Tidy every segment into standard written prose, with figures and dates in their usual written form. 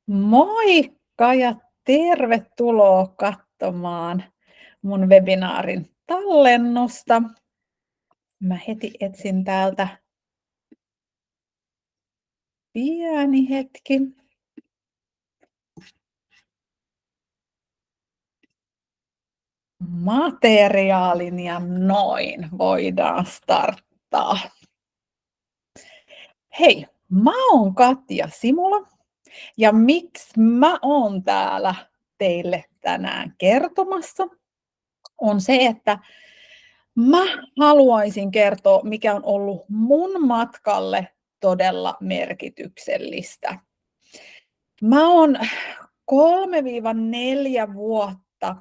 Moikka ja tervetuloa katsomaan mun webinaarin tallennusta. Mä heti etsin täältä pieni hetki. Materiaalin ja noin voidaan starttaa. Hei, mä oon Katja Simula ja miksi mä oon täällä teille tänään kertomassa on se, että mä haluaisin kertoa, mikä on ollut mun matkalle todella merkityksellistä. Mä oon 3-4 vuotta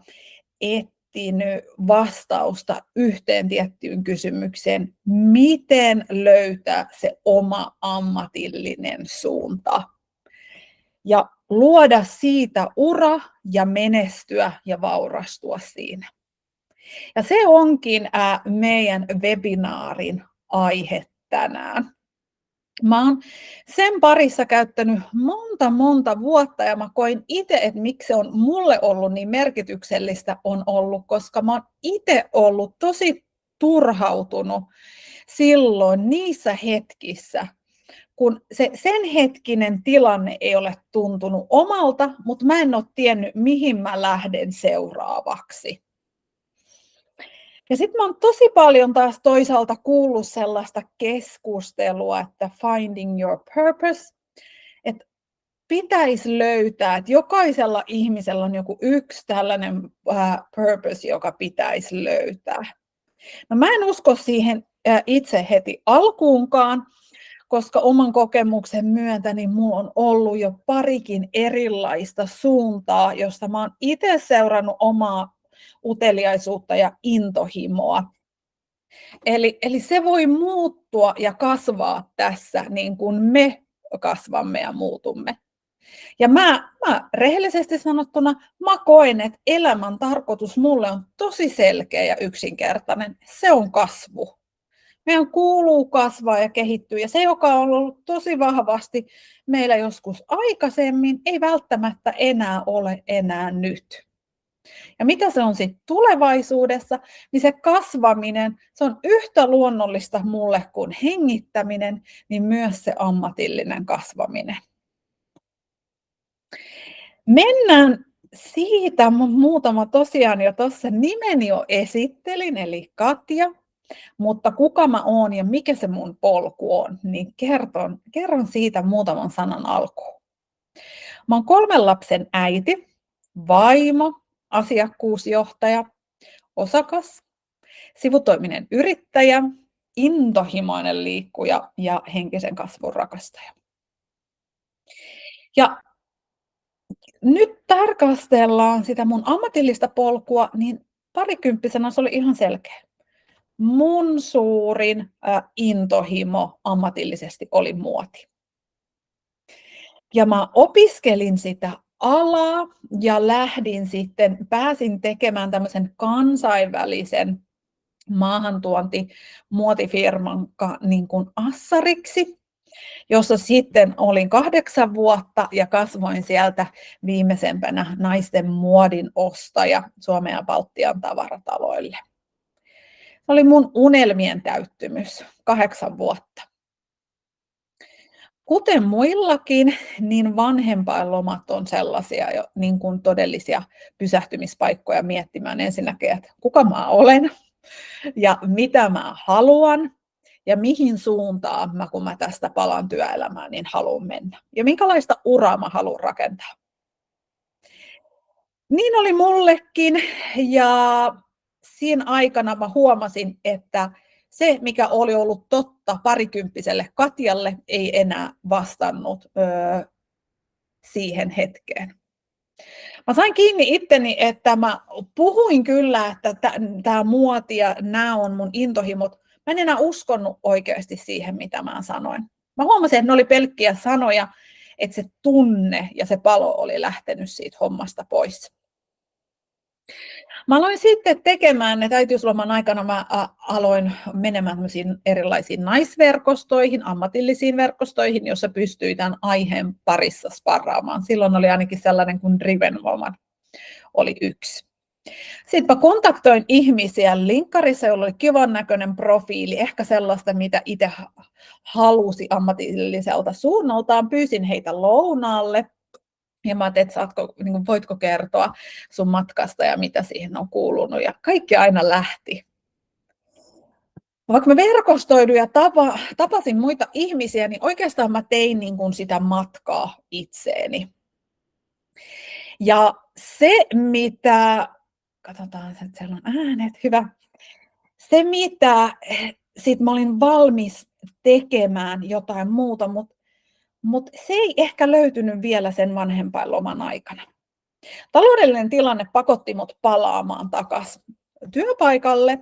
etsinyt vastausta yhteen tiettyyn kysymykseen, miten löytää se oma ammatillinen suunta ja luoda siitä ura ja menestyä ja vaurastua siinä. Ja se onkin meidän webinaarin aihe tänään. Mä oon sen parissa käyttänyt monta vuotta ja mä koin itse, että miksi se on mulle ollut niin merkityksellistä on ollut, koska mä oon itse ollut tosi turhautunut silloin niissä hetkissä, kun se sen hetkinen tilanne ei ole tuntunut omalta, mutta mä en ole tiennyt, mihin mä lähden seuraavaksi. Ja sitten mä oon tosi paljon taas toisaalta kuullut sellaista keskustelua, että finding your purpose, että pitäisi löytää, että jokaisella ihmisellä on joku yksi tällainen purpose, joka pitäisi löytää. No mä en usko siihen itse heti alkuunkaan, koska oman kokemuksen myötä niin mulla on ollut jo parikin erilaista suuntaa, josta mä oon itse seurannut omaa uteliaisuutta ja intohimoa. Eli se voi muuttua ja kasvaa tässä niin kuin me kasvamme ja muutumme. Ja mä rehellisesti sanottuna mä koen, että elämän tarkoitus mulle on tosi selkeä ja yksinkertainen. Se on kasvu. Meidän kuuluu kasvaa ja kehittyä, ja se, joka on ollut tosi vahvasti meillä joskus aikaisemmin, ei välttämättä enää ole enää nyt. Ja mitä se on sitten tulevaisuudessa, niin se kasvaminen, se on yhtä luonnollista mulle kuin hengittäminen, niin myös se ammatillinen kasvaminen. Mennään siitä, muutama tosiaan jo tuossa nimeni jo esittelin, eli Katja, mutta kuka mä oon ja mikä se mun polku on, niin kerron siitä muutaman sanan alkuun. Mä oon 3 lapsen äiti, vaimo, asiakkuusjohtaja, osakas, sivutoiminen yrittäjä, intohimoinen liikkuja ja henkisen kasvun rakastaja. Ja nyt tarkastellaan sitä mun ammatillista polkua, niin parikymppisenä se oli ihan selkeä. Mun suurin intohimo ammatillisesti oli muoti. Ja mä opiskelin sitä alaa ja pääsin tekemään tämmöisen kansainvälisen maahantuontimuotifirman niin kuin assariksi, jossa sitten olin 8 vuotta ja kasvoin sieltä viimeisempänä naisten muodin ostaja Suomen ja Baltian tavarataloille. Se oli mun unelmien täyttymys, 8 vuotta. Kuten muillakin, niin vanhempainlomat on sellaisia niin kuin todellisia pysähtymispaikkoja miettimään ensinnäkin, että kuka mä olen ja mitä mä haluan ja mihin suuntaan kun mä tästä palaan työelämään, niin haluan mennä. Ja minkälaista uraa mä haluan rakentaa. Niin oli mullekin ja siinä aikana mä huomasin, että se, mikä oli ollut totta parikymppiselle Katjalle, ei enää vastannut siihen hetkeen. Mä sain kiinni itteni, että mä puhuin kyllä, että tämä muoti ja nämä on mun intohimot. Mä en enää uskonut oikeasti siihen, mitä mä sanoin. Mä huomasin, että ne oli pelkkiä sanoja, että se tunne ja se palo oli lähtenyt siitä hommasta pois. Mä aloin sitten tekemään, että äitiysloman aikana mä aloin menemään erilaisiin naisverkostoihin, ammatillisiin verkostoihin, jossa pystyi tämän aiheen parissa sparraamaan. Silloin oli ainakin sellainen kuin Driven Woman oli yksi. Sitten mä kontaktoin ihmisiä linkkarissa, jolla oli kivan näköinen profiili, ehkä sellaista, mitä itse halusi ammatilliselta suunnaltaan. Pyysin heitä lounaalle. Ja mä ajattelin, että voitko kertoa sun matkasta ja mitä siihen on kuulunut. Ja kaikki aina lähti. Vaikka mä verkostoidun ja tapasin muita ihmisiä, niin oikeastaan mä tein sitä matkaa itseeni. Ja se, mitä... Katsotaan, että siellä on äänet. Hyvä. Se, mitä... Sitten mä olin valmis tekemään jotain muuta, mutta se ei ehkä löytynyt vielä sen vanhempainloman aikana. Taloudellinen tilanne pakotti mut palaamaan takaisin työpaikalle,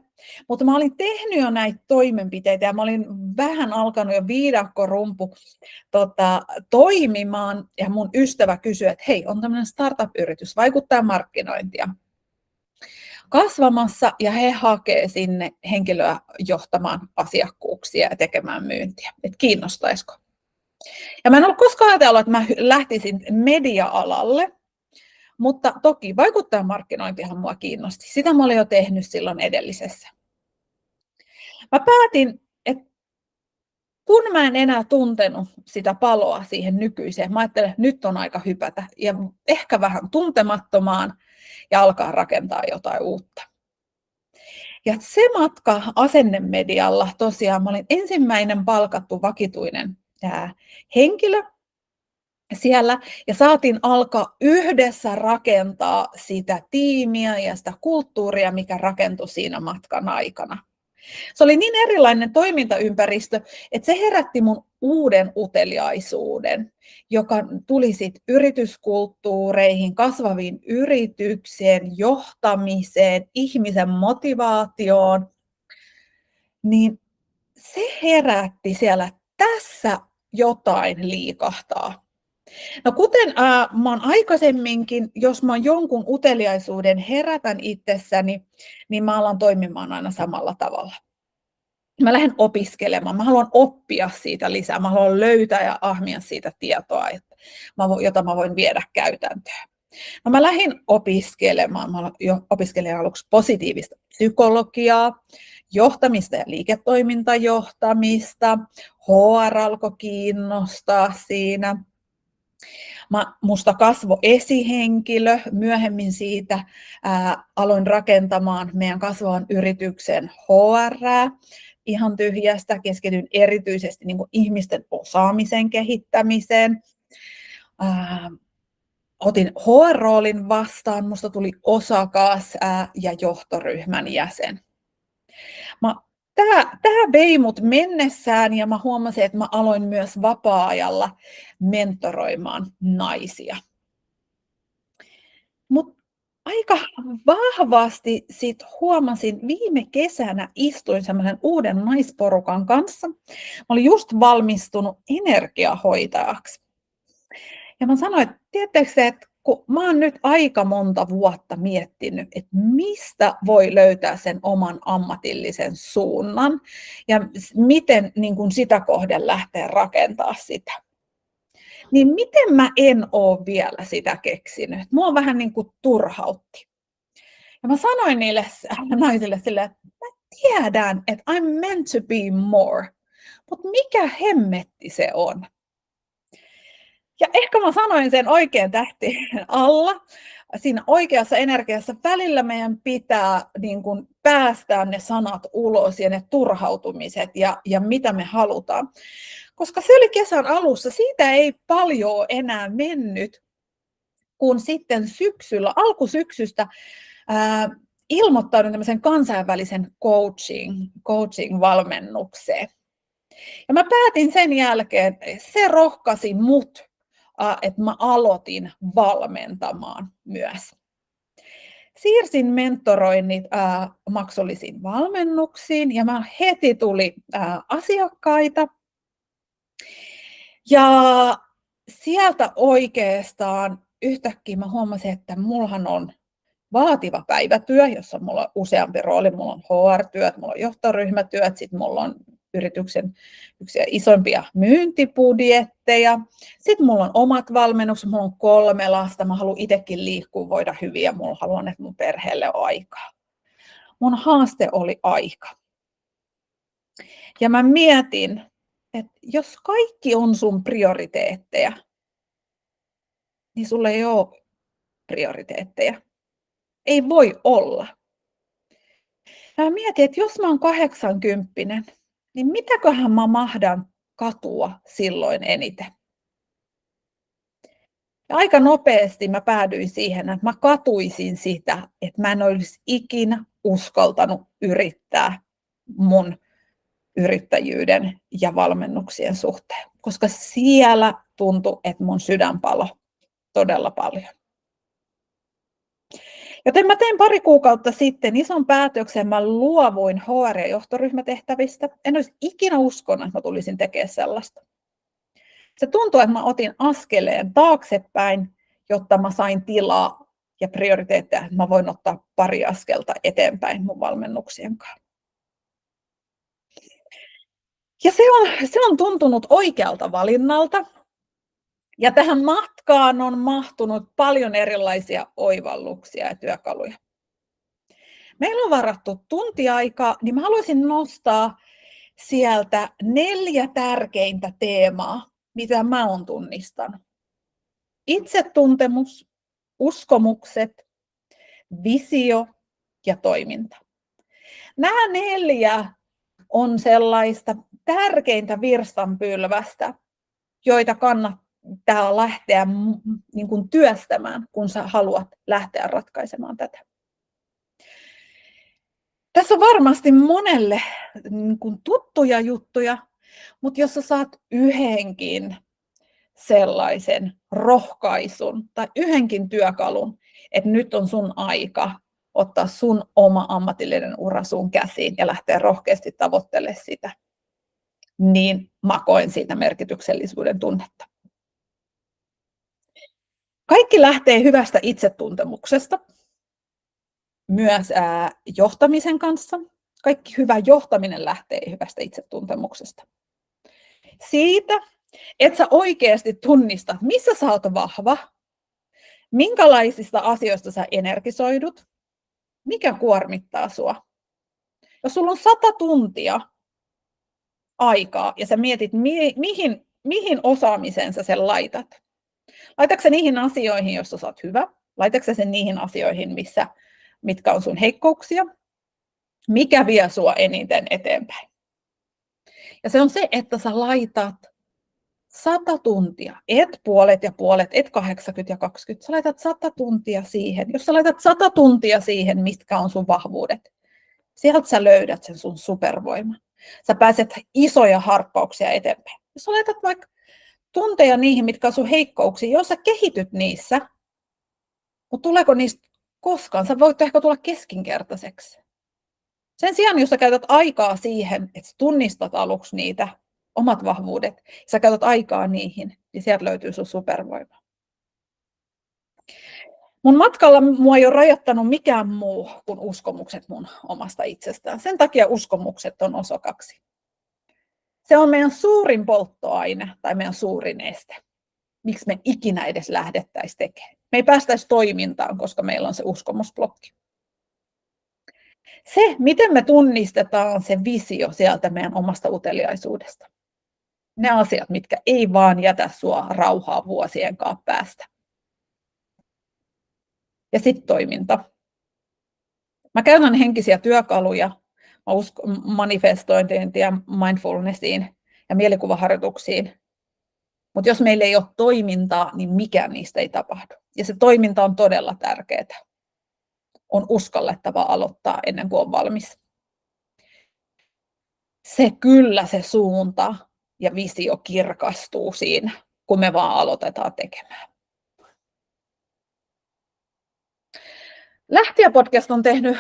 mutta mä olin tehnyt jo näitä toimenpiteitä ja mä olin vähän alkanut jo viidakkorumpu toimimaan ja mun ystävä kysyi, että hei, on tämmöinen startup-yritys, vaikuttajamarkkinointia kasvamassa ja he hakee sinne henkilöä johtamaan asiakkuuksia ja tekemään myyntiä, että kiinnostaisiko. Ja mä en ollut koskaan ajatellut, että mä lähtisin media-alalle, mutta toki vaikuttajamarkkinointihan mua kiinnosti. Sitä mä olin jo tehnyt silloin edellisessä. Mä päätin, että kun mä en enää tuntenut sitä paloa siihen nykyiseen, mä ajattelin, että nyt on aika hypätä ja ehkä vähän tuntemattomaan ja alkaa rakentaa jotain uutta. Ja se matka asennemedialla tosiaan, mä olin ensimmäinen palkattu vakituinen henkilö siellä ja saatiin alkaa yhdessä rakentaa sitä tiimiä ja sitä kulttuuria, mikä rakentui siinä matkan aikana. Se oli niin erilainen toimintaympäristö, että se herätti mun uuden uteliaisuuden, joka tuli sitten yrityskulttuureihin, kasvaviin yritykseen, johtamiseen, ihmisen motivaatioon. Niin se herätti siellä, tässä jotain liikahtaa. No kuten mä oon aikaisemminkin, jos mä jonkun uteliaisuuden herätän itsessäni, niin mä alan toimimaan aina samalla tavalla. Mä lähden opiskelemaan, mä haluan oppia siitä lisää, mä haluan löytää ja ahmia siitä tietoa, jota mä voin viedä käytäntöön. No mä lähdin opiskelemaan, mä opiskelin aluksi positiivista psykologiaa, johtamista ja liiketoimintajohtamista, HR alkoi kiinnostaa siinä. Musta kasvoi esihenkilö, myöhemmin siitä aloin rakentamaan meidän kasvavan yrityksen HR. Ihan tyhjästä, keskityin erityisesti ihmisten osaamisen kehittämiseen. Otin HR-roolin vastaan, musta tuli osakas ja johtoryhmän jäsen. Tämä vei mut mennessään ja mä huomasin, että mä aloin myös vapaa-ajalla mentoroimaan naisia. Mutta aika vahvasti sit huomasin, viime kesänä istuin semmoisen uuden naisporukan kanssa. Mä olin just valmistunut energiahoitajaksi. Ja mä sanoin, että tiedättekö, että kun mä oon nyt aika monta vuotta miettinyt, että mistä voi löytää sen oman ammatillisen suunnan ja miten sitä kohden lähteä rakentamaan sitä. Niin miten mä en ole vielä sitä keksinyt? Mua vähän turhautti. Ja mä sanoin niille naisille silleen, että mä tiedän, että I'm meant to be more, mutta mikä hemmetti se on? Ja ehkä mä sanoin sen oikein tähti alla, siinä oikeassa energiassa. Välillä meidän pitää päästää ne sanat ulos ja ne turhautumiset ja mitä me halutaan. Koska se oli kesän alussa, siitä ei paljon enää mennyt, kun sitten alkusyksystä ilmoittaudun tämmöisen kansainvälisen coaching-valmennukseen. Ja mä päätin sen jälkeen, se rohkaisi mut, että mä aloitin valmentamaan myös. Siirsin mentoroinnit maksullisiin valmennuksiin ja heti tuli asiakkaita. Ja sieltä oikeastaan yhtäkkiä mä huomasin, että mullahan on vaativa päivätyö, jossa mulla on useampi rooli. Mulla on HR-työt, mulla on johtoryhmätyöt, sitten mulla on yrityksen yksi isompia myyntibudjetteja. Sitten mulla on omat valmennukset, mulla on 3 lasta, mä haluan itsekin liikkua, voida hyvin ja mulla haluan, että mun perheelle on aikaa. Mun haaste oli aika. Ja mä mietin, että jos kaikki on sun prioriteetteja, niin sulla ei ole prioriteetteja. Ei voi olla. Ja mä mietin, että jos mä oon 80, niin mitäköhän mä mahdan katua silloin eniten? Ja aika nopeasti mä päädyin siihen, että mä katuisin sitä, että mä en olisi ikinä uskaltanut yrittää mun yrittäjyyden ja valmennuksien suhteen, koska siellä tuntui, että mun sydän paloi todella paljon. Joten mä tein pari kuukautta sitten ison päätöksen, mä luovuin HR- ja johtoryhmätehtävistä. En olisi ikinä uskonut, että mä tulisin tekemään sellaista. Se tuntui, että mä otin askeleen taaksepäin, jotta mä sain tilaa ja prioriteetteja, että mä voin ottaa pari askelta eteenpäin mun valmennuksien kanssa. Ja se on tuntunut oikealta valinnalta. Ja tähän matkaan on mahtunut paljon erilaisia oivalluksia ja työkaluja. Meillä on varattu tuntiaikaa, niin mä haluaisin nostaa sieltä 4 tärkeintä teemaa, mitä mä oon tunnistanut. Itsetuntemus, uskomukset, visio ja toiminta. Nämä 4 on sellaista tärkeintä virstanpylvästä, joita kannattaa lähteä niin kuin työstämään, kun sä haluat lähteä ratkaisemaan tätä. Tässä on varmasti monelle niin kuin tuttuja juttuja, mutta jos sä saat yhdenkin sellaisen rohkaisun tai yhdenkin työkalun, että nyt on sun aika ottaa sun oma ammatillinen ura sun käsiin ja lähteä rohkeasti tavoittelemaan sitä, niin mä koen siitä merkityksellisyyden tunnetta. Kaikki lähtee hyvästä itsetuntemuksesta, myös johtamisen kanssa. Kaikki hyvä johtaminen lähtee hyvästä itsetuntemuksesta. Siitä, että sä oikeasti tunnistat, missä sä oot vahva, minkälaisista asioista sä energisoidut, mikä kuormittaa sua. Jos sulla on 100 tuntia aikaa ja sä mietit, mihin osaamiseen sä sen laitat. Laitatko sä niihin asioihin, joissa sä oot hyvä? Laitatko sä sen niihin asioihin, mitkä on sun heikkouksia? Mikä vie sua eniten eteenpäin? Ja se on se, että sä laitat 100 tuntia, et puolet ja puolet, et 80 ja 20. Sä laitat 100 tuntia siihen. Jos sä laitat 100 tuntia siihen, mitkä on sun vahvuudet, sieltä sä löydät sen sun supervoiman. Sä pääset isoja harppauksia eteenpäin. Jos sä laitat vaikka tunteja niihin, mitkä on sun heikkouksia, jos sä kehityt niissä, mutta tuleeko niistä koskaan? Sä voit ehkä tulla keskinkertaiseksi. Sen sijaan, jos sä käytät aikaa siihen, että tunnistat aluksi niitä omat vahvuudet, sä käytät aikaa niihin, niin sieltä löytyy sun supervoima. Mun matkalla mua ei ole rajoittanut mikään muu kuin uskomukset mun omasta itsestään. Sen takia uskomukset on osa 2. Se on meidän suurin polttoaine tai meidän suurin este. Miksi me ikinä edes lähdettäisiin tekemään. Me ei päästäisi toimintaan, koska meillä on se uskomusblokki. Se, miten me tunnistetaan se visio sieltä meidän omasta uteliaisuudesta. Ne asiat, mitkä ei vaan jätä sua rauhaa vuosienkaan päästä. Ja sitten toiminta. Mä käytän henkisiä työkaluja, manifestointiin ja mindfulnessiin ja mielikuvaharjoituksiin. Mutta jos meillä ei ole toimintaa, niin mikään niistä ei tapahdu. Ja se toiminta on todella tärkeää. On uskallettava aloittaa ennen kuin on valmis. Se suunta ja visio kirkastuu siinä, kun me vaan aloitetaan tekemään. Lähtijä-podcast on tehnyt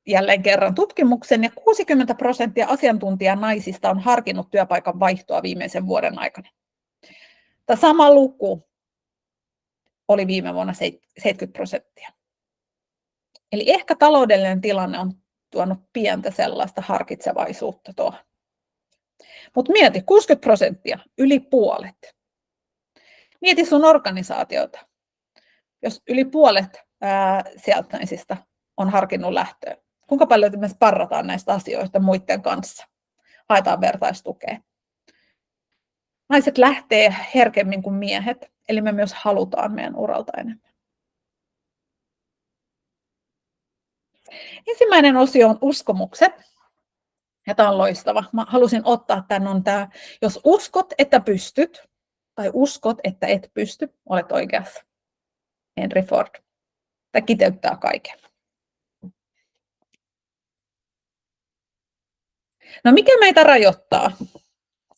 jälleen kerran tutkimuksen, ja 60% asiantuntijanaisista on harkinnut työpaikan vaihtoa viimeisen vuoden aikana. Tämä sama luku oli viime vuonna 70%. Eli ehkä taloudellinen tilanne on tuonut pientä sellaista harkitsevaisuutta tuohon. Mutta mieti, 60%, yli puolet. Mieti sun organisaatiota. Jos yli puolet sieltä naisista on harkinnut lähtöä, kuinka paljon me sparrataan näistä asioista muiden kanssa? Haetaan vertaistukea. Naiset lähtee herkemmin kuin miehet, eli me myös halutaan meidän uralta enemmän. Ensimmäinen osio on uskomukset. Ja tämä on loistava. Mä halusin ottaa tämä, jos uskot, että pystyt, tai uskot, että et pysty, olet oikeassa. Henry Ford. Tämä kiteyttää kaiken. No mikä meitä rajoittaa?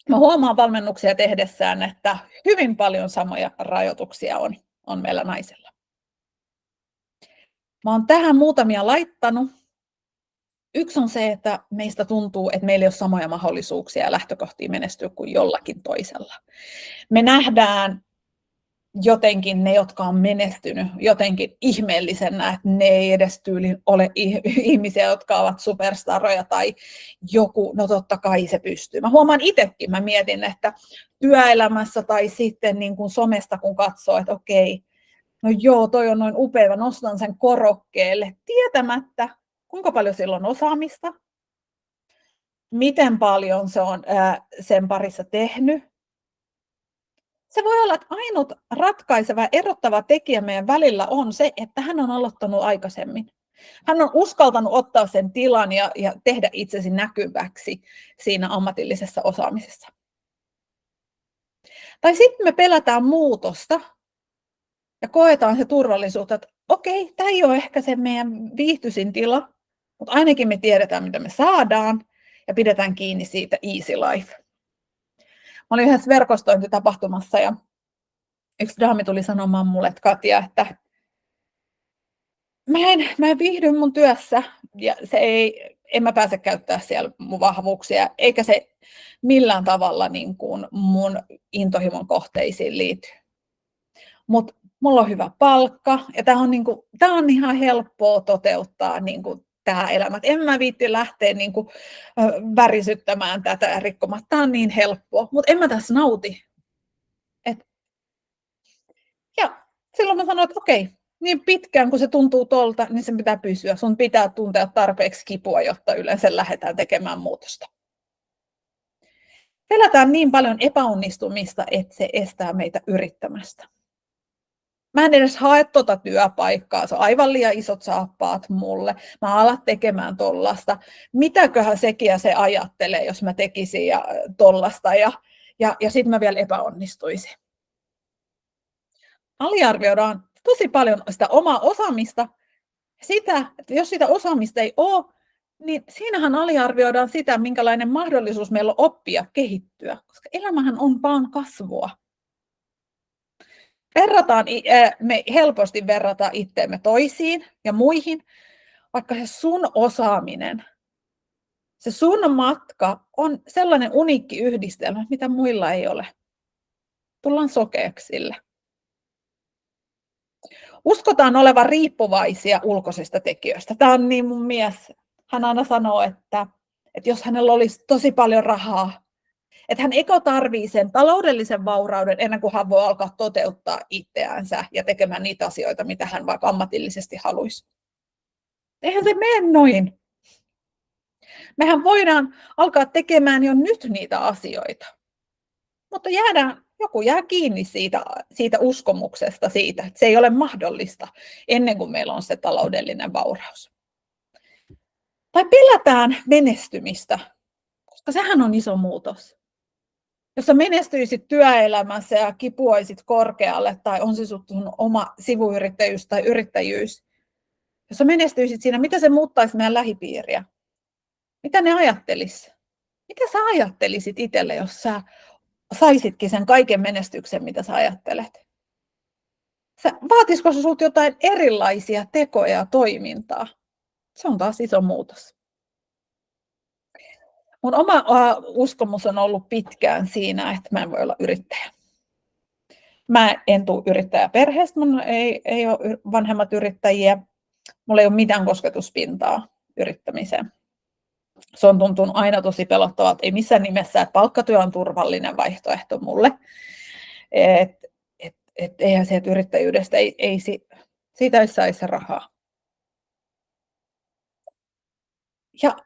Mä huomaan valmennuksia tehdessään, että hyvin paljon samoja rajoituksia on meillä naisilla. Mä oon tähän muutamia laittanut. Yksi on se, että meistä tuntuu, että meillä ei ole samoja mahdollisuuksia ja lähtökohtia menestyä kuin jollakin toisella. Me nähdään jotenkin ne, jotka on menestynyt jotenkin ihmeellisenä, että ne ei edes tyyliin ole ihmisiä, jotka ovat superstaroja tai joku, no totta kai se pystyy. Mä huomaan itsekin, mä mietin, että työelämässä tai sitten niin kuin somesta kun katsoo, että okei, no joo, toi on noin upea, mä nostan sen korokkeelle, tietämättä, kuinka paljon sillä on osaamista, miten paljon se on sen parissa tehnyt. Se voi olla, että ainut ratkaiseva, erottava tekijä meidän välillä on se, että hän on aloittanut aikaisemmin. Hän on uskaltanut ottaa sen tilan ja tehdä itsesi näkyväksi siinä ammatillisessa osaamisessa. Tai sitten me pelätään muutosta ja koetaan se turvallisuutta, että okei, tämä ei ole ehkä se meidän viihtyisin tila, mutta ainakin me tiedetään, mitä me saadaan ja pidetään kiinni siitä easy life. Mä olin yhdessä verkostointitapahtumassa ja yksi daami tuli sanomaan mulle, että Katja, että mä en viihdy mun työssä ja en mä pääse käyttämään siellä mun vahvuuksia, eikä se millään tavalla niin kuin mun intohimon kohteisiin liity. Mutta mulla on hyvä palkka ja tää on ihan helppoa toteuttaa niin kuin tämä elämä. En mä viitti lähteä niin kuin värisyttämään tätä ja rikkomaan. Tämä on niin helppoa, mutta en mä tässä nauti. Ja silloin mä sanoin, että okei, niin pitkään kun se tuntuu tolta, niin sen pitää pysyä. Sun pitää tuntea tarpeeksi kipua, jotta yleensä lähdetään tekemään muutosta. Pelätään niin paljon epäonnistumista, että se estää meitä yrittämästä. Mä en edes hae tuota työpaikkaa, se on aivan liian isot saappaat mulle. Mä alan tekemään tollasta. Mitäköhän sekin ja se ajattelee, jos mä tekisin ja tollasta ja sitten mä vielä epäonnistuisin. Aliarvioidaan tosi paljon sitä omaa osaamista. Että jos sitä osaamista ei ole, niin siinähän aliarvioidaan sitä, minkälainen mahdollisuus meillä on oppia, kehittyä, koska elämähän on vaan kasvua. Me helposti verrataan itseämme toisiin ja muihin, vaikka se sun osaaminen, se sun matka on sellainen uniikki yhdistelmä, mitä muilla ei ole. Tullaan sokeaksi sille. Uskotaan olevan riippuvaisia ulkoisista tekijöistä. Tämä on niin mun mies. Hän aina sanoo, että jos hänellä olisi tosi paljon rahaa, että hän eka tarvii sen taloudellisen vaurauden ennen kuin hän voi alkaa toteuttaa itseänsä ja tekemään niitä asioita, mitä hän vaikka ammatillisesti haluaisi. Eihän se mene noin. Mehän voidaan alkaa tekemään jo nyt niitä asioita. Mutta joku jää kiinni siitä uskomuksesta, siitä, että se ei ole mahdollista ennen kuin meillä on se taloudellinen vauraus. Tai pelätään menestymistä, koska sehän on iso muutos. Jos sä menestyisit työelämässä ja kipuaisit korkealle, tai on se sun oma sivuyrittäjyys tai yrittäjyys, jos sä menestyisit siinä, mitä se muuttaisi meidän lähipiiriä? Mitä ne ajattelis? Mitä sä ajattelisit itselle, jos sä saisitkin sen kaiken menestyksen, mitä sä ajattelet? Vaatisiko se sulta jotain erilaisia tekoja ja toimintaa? Se on taas iso muutos. Mun oma uskomus on ollut pitkään siinä, että mä en voi olla yrittäjä. Mä en tule yrittäjäperheestä, mun ei ole vanhemmat yrittäjiä. Mulla ei ole mitään kosketuspintaa yrittämiseen. Se on tuntunut aina tosi pelottavalta. Ei missään nimessä, että palkkatyö on turvallinen vaihtoehto mulle. Eihän sieltä yrittäjyydestä, siitä ei saisi rahaa. Ja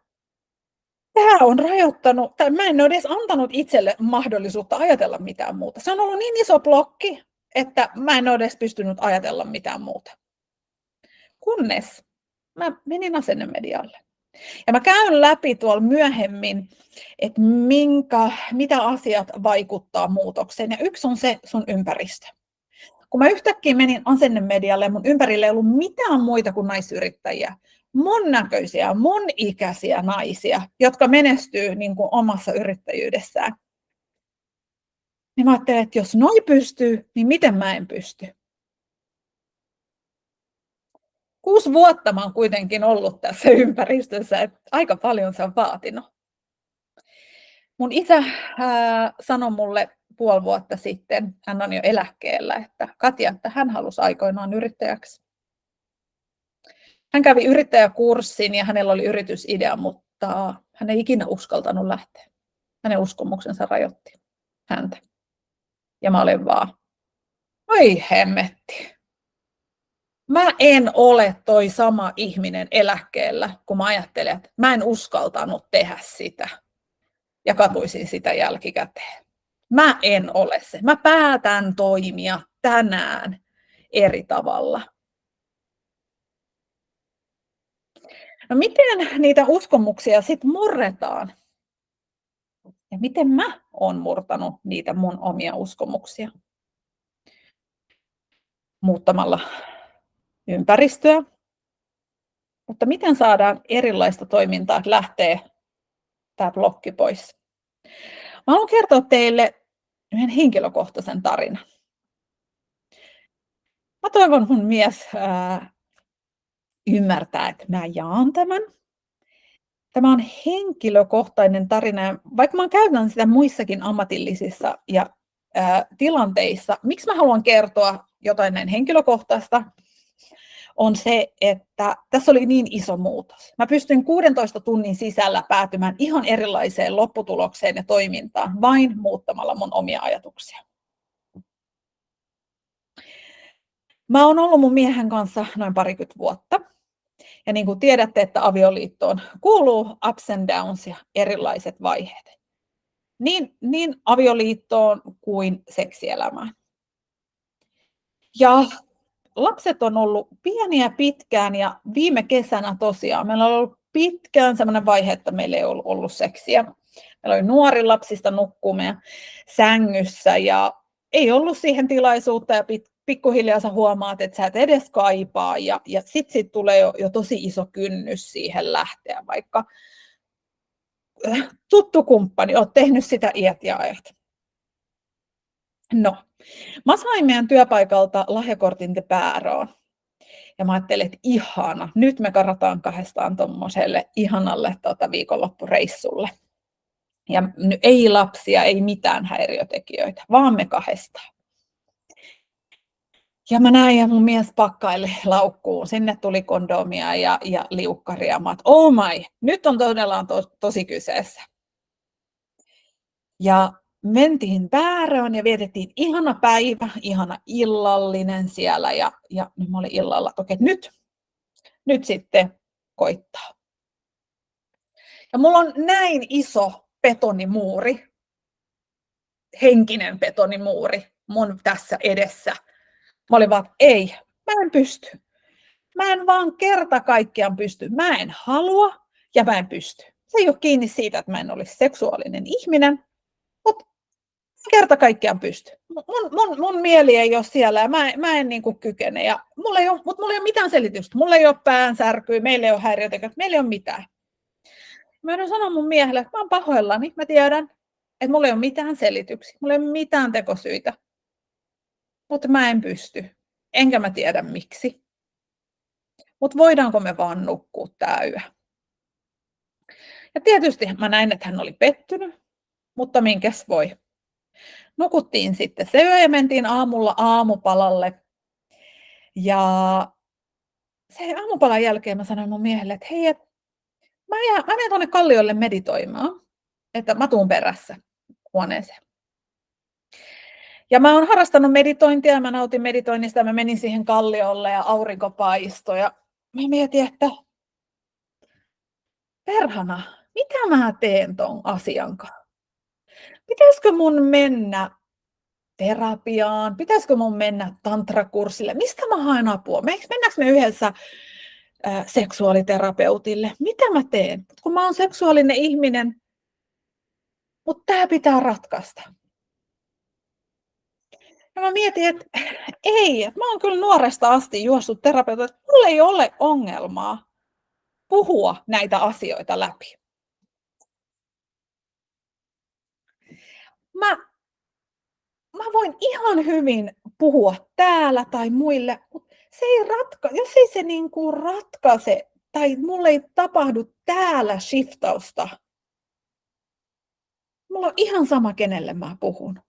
tämä on rajoittanut, tai mä en ole edes antanut itselle mahdollisuutta ajatella mitään muuta. Se on ollut niin iso blokki, että mä en ole edes pystynyt ajatella mitään muuta. Kunnes mä menin asennemedialle. Ja mä käyn läpi tuolla myöhemmin, että mitä asiat vaikuttaa muutokseen. Ja yksi on se sun ympäristö. Kun mä yhtäkkiä menin asennemedialle ja mun ympärillä ei ollut mitään muita kuin naisyrittäjiä, mun näköisiä, mun ikäisiä naisia, jotka menestyy niin kuin omassa yrittäjyydessään. Niin mä ajattelin, että jos noi pystyy, niin miten mä en pysty? 6 vuotta mä oon kuitenkin ollut tässä ympäristössä, että aika paljon se on vaatinut. Mun isä sanoi mulle 5,5 vuotta sitten, hän on jo eläkkeellä, että Katja, että hän halusi aikoinaan yrittäjäksi. Hän kävi yrittäjäkurssin ja hänellä oli yritysidea, mutta hän ei ikinä uskaltanut lähteä. Hänen uskomuksensa rajoitti häntä. Ja mä olin vaan, oi hemmetti. Mä en ole toi sama ihminen eläkkeellä, kun mä ajattelen, että mä en uskaltanut tehdä sitä. Ja katuisin sitä jälkikäteen. Mä en ole se. Mä päätän toimia tänään eri tavalla. No miten niitä uskomuksia sitten murretaan? Ja miten mä oon murtanut niitä mun omia uskomuksia? Muuttamalla ympäristöä. Mutta miten saadaan erilaista toimintaa, että lähtee tämä blokki pois? Mä haluan kertoa teille yhden henkilökohtaisen tarinan. Mä toivon mun mies ymmärtää, että mä jaan tämän. Tämä on henkilökohtainen tarina, vaikka mä käytän sitä muissakin ammatillisissa ja tilanteissa. Miksi mä haluan kertoa jotain näin henkilökohtaista, on se, että tässä oli niin iso muutos. Mä pystyin 16 tunnin sisällä päätymään ihan erilaiseen lopputulokseen ja toimintaan vain muuttamalla mun omia ajatuksia. Mä oon ollut mun miehen kanssa noin 20 vuotta. Ja niin kuin tiedätte, että avioliittoon kuuluu ups and downs ja erilaiset vaiheet. Niin avioliittoon kuin seksielämään. Ja lapset on ollut pieniä pitkään ja viime kesänä tosiaan meillä on ollut pitkään sellainen vaihe, että meillä ei ollut seksiä. Meillä oli nuori lapsista nukkuu meidän sängyssä ja ei ollut siihen tilaisuutta ja pikkuhiljaa sä huomaat, että sä et edes kaipaa ja sit tulee jo tosi iso kynnys siihen lähteä, vaikka tuttu kumppani, oot tehnyt sitä iät ja ajat. No, mä sain meidän työpaikalta lahjakortin The Pääroon. Ja mä ajattelin, että ihana, nyt me karataan kahdestaan tommoselle ihanalle viikonloppureissulle. Ja ei lapsia, ei mitään häiriötekijöitä, vaan me kahdestaan. Ja mä näin ja mun mies pakkaili laukkuun. Sinne tuli kondomia ja liukkaria. Mä oon, oh my, nyt on todella tosi kyseessä. Ja mentiin Pääroon ja vietettiin ihana päivä, ihana illallinen siellä. Ja nyt mä olin illalla, että okei, nyt sitten koittaa. Ja mulla on näin iso betonimuuri, henkinen betonimuuri mun tässä edessä. Mä olin vaan, ei, mä en pysty. Mä en vaan kerta kaikkiaan pysty. Mä en halua ja mä en pysty. Se ei ole kiinni siitä, että mä en olisi seksuaalinen ihminen, mutta kerta kaikkiaan pysty. Mun mieli ei ole siellä ja mä en niin kuin kykene. Ja mulla ei ole mitään selitystä. Mulla ei ole päänsärkyä, meillä ei ole häiriötekijöitä, meillä ei ole mitään. Mä en sano mun miehelle, että mä oon pahoillani. Mä tiedän, että mulla ei ole mitään selityksiä. Mulla ei ole mitään tekosyitä. Mutta mä en pysty. Enkä mä tiedä miksi. Mutta voidaanko me vaan nukkua tää yö? Ja tietysti mä näin, että hän oli pettynyt, mutta minkäs voi. Nukuttiin sitten se yö ja mentiin aamulla aamupalalle. Ja sen aamupalan jälkeen mä sanoin mun miehelle, että hei, mä menen tuonne kalliolle meditoimaan, että mä tuun perässä huoneeseen. Ja mä oon harrastanut meditointia ja mä nautin meditoinnista ja mä menin siihen kalliolle ja aurinko paistoi ja mä mietin, että perhana, mitä mä teen ton asian kanssa? Pitäisikö mun mennä terapiaan? Pitäisikö mun mennä tantrakurssille? Mistä mä haen apua? Mennäänkö me yhdessä seksuaaliterapeutille? Mitä mä teen? Kun mä oon seksuaalinen ihminen, mutta tää pitää ratkaista. Ja mä mietin, että ei, että mä oon kyllä nuoresta asti juossut terapeutilta, että mulla ei ole ongelmaa puhua näitä asioita läpi. Mä voin ihan hyvin puhua täällä tai muille, mutta se ei jos ei se niin kuin ratkaise tai mulle ei tapahdu täällä shiftausta, mulla on ihan sama, kenelle mä puhun.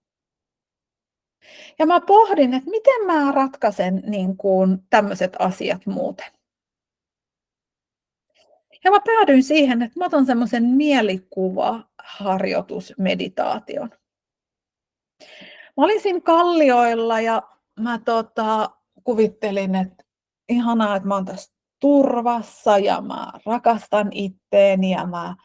Ja mä pohdin, että miten mä ratkaisen niin kuin tämmöiset asiat muuten. Ja mä päädyin siihen, että mä otan semmoisen mielikuvaharjoitusmeditaation. Mä olin siinä kallioilla ja mä kuvittelin, että ihanaa, että mä oon tässä turvassa ja mä rakastan itteeni ja mä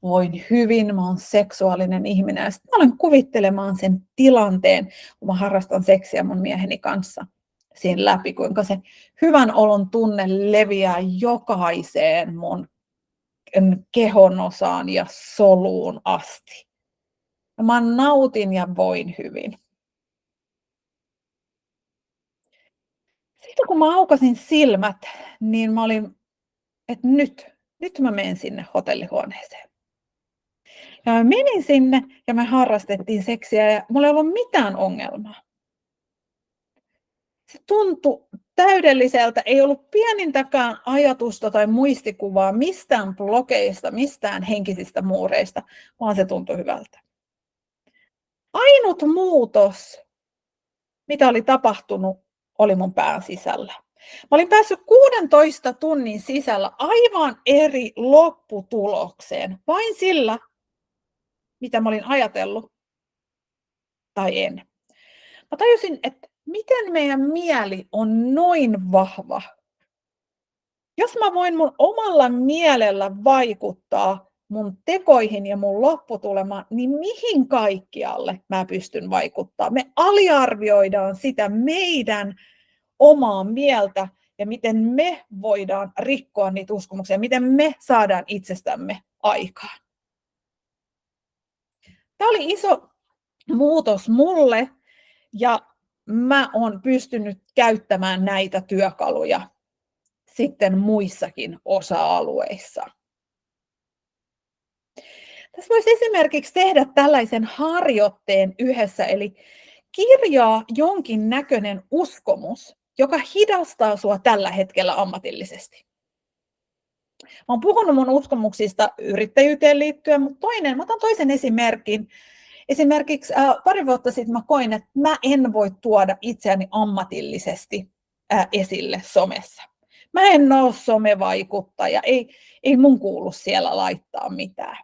voin hyvin, mä oon seksuaalinen ihminen. Ja sitten mä aloin kuvittelemaan sen tilanteen, kun mä harrastan seksiä mun mieheni kanssa siinä läpi, kuinka se hyvän olon tunne leviää jokaiseen mun kehonosaan ja soluun asti. Ja mä nautin ja voin hyvin. Sitten kun mä aukasin silmät, niin mä olin, että nyt mä menen sinne hotellihuoneeseen. Ja mä menin sinne ja me harrastettiin seksiä ja mulla ei ollut mitään ongelmaa. Se tuntui täydelliseltä, ei ollut pienintäkään ajatusta tai muistikuvaa mistään blokeista, mistään henkisistä muureista, vaan se tuntui hyvältä. Ainut muutos, mitä oli tapahtunut, oli mun pään sisällä. Mä olin päässyt 16 tunnin sisällä aivan eri lopputulokseen, vain sillä, mitä mä olin ajatellut tai en. Mä tajusin, että miten meidän mieli on noin vahva. Jos mä voin mun omalla mielellä vaikuttaa mun tekoihin ja mun lopputulemaan, niin mihin kaikkialle mä pystyn vaikuttamaan? Me aliarvioidaan sitä meidän omaa mieltä ja miten me voidaan rikkoa niitä uskomuksia, miten me saadaan itsestämme aikaan. Tämä oli iso muutos mulle ja mä oon pystynyt käyttämään näitä työkaluja sitten muissakin osa-alueissa. Tässä voisi esimerkiksi tehdä tällaisen harjoitteen yhdessä, eli kirjaa jonkin näköinen uskomus, joka hidastaa sua tällä hetkellä ammatillisesti. Mä oon puhunut mun uskomuksista yrittäjyyteen liittyen, mutta mä otan toisen esimerkin. Esimerkiksi pari vuotta sitten mä koin, että mä en voi tuoda itseäni ammatillisesti esille somessa. Mä en ole somevaikuttaja, ei mun kuulu siellä laittaa mitään.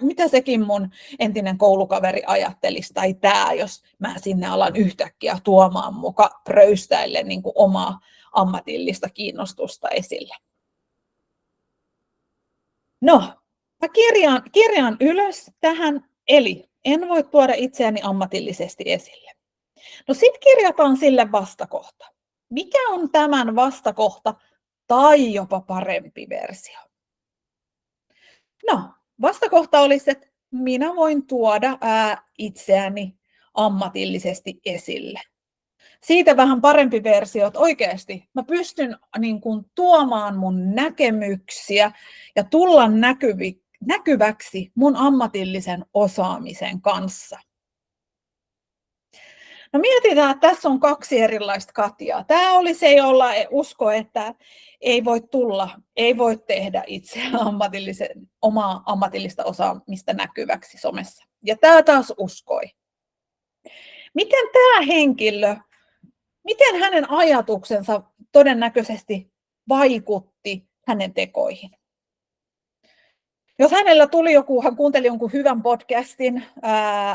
Mitä sekin mun entinen koulukaveri ajattelisi tai tää, jos mä sinne alan yhtäkkiä tuomaan muka pröystäille niin kuin omaa ammatillista kiinnostusta esille. No, mä kirjaan ylös tähän, eli en voi tuoda itseäni ammatillisesti esille. No sit kirjataan sille vastakohta. Mikä on tämän vastakohta tai jopa parempi versio? No, vastakohta olisi, että minä voin tuoda itseäni ammatillisesti esille. Siitä vähän parempi versio, että oikeasti mä pystyn niin kuin tuomaan mun näkemyksiä ja tulla näkyväksi mun ammatillisen osaamisen kanssa. No mietitään, että tässä on kaksi erilaista Katjaa. Tämä oli se, jolla usko, että ei voi tehdä itse omaa ammatillista osaamista näkyväksi somessa. Ja tämä taas uskoi. Miten tämä henkilö Miten hänen ajatuksensa todennäköisesti vaikutti hänen tekoihin? Jos hänellä tuli joku, hän kuunteli jonkun hyvän podcastin,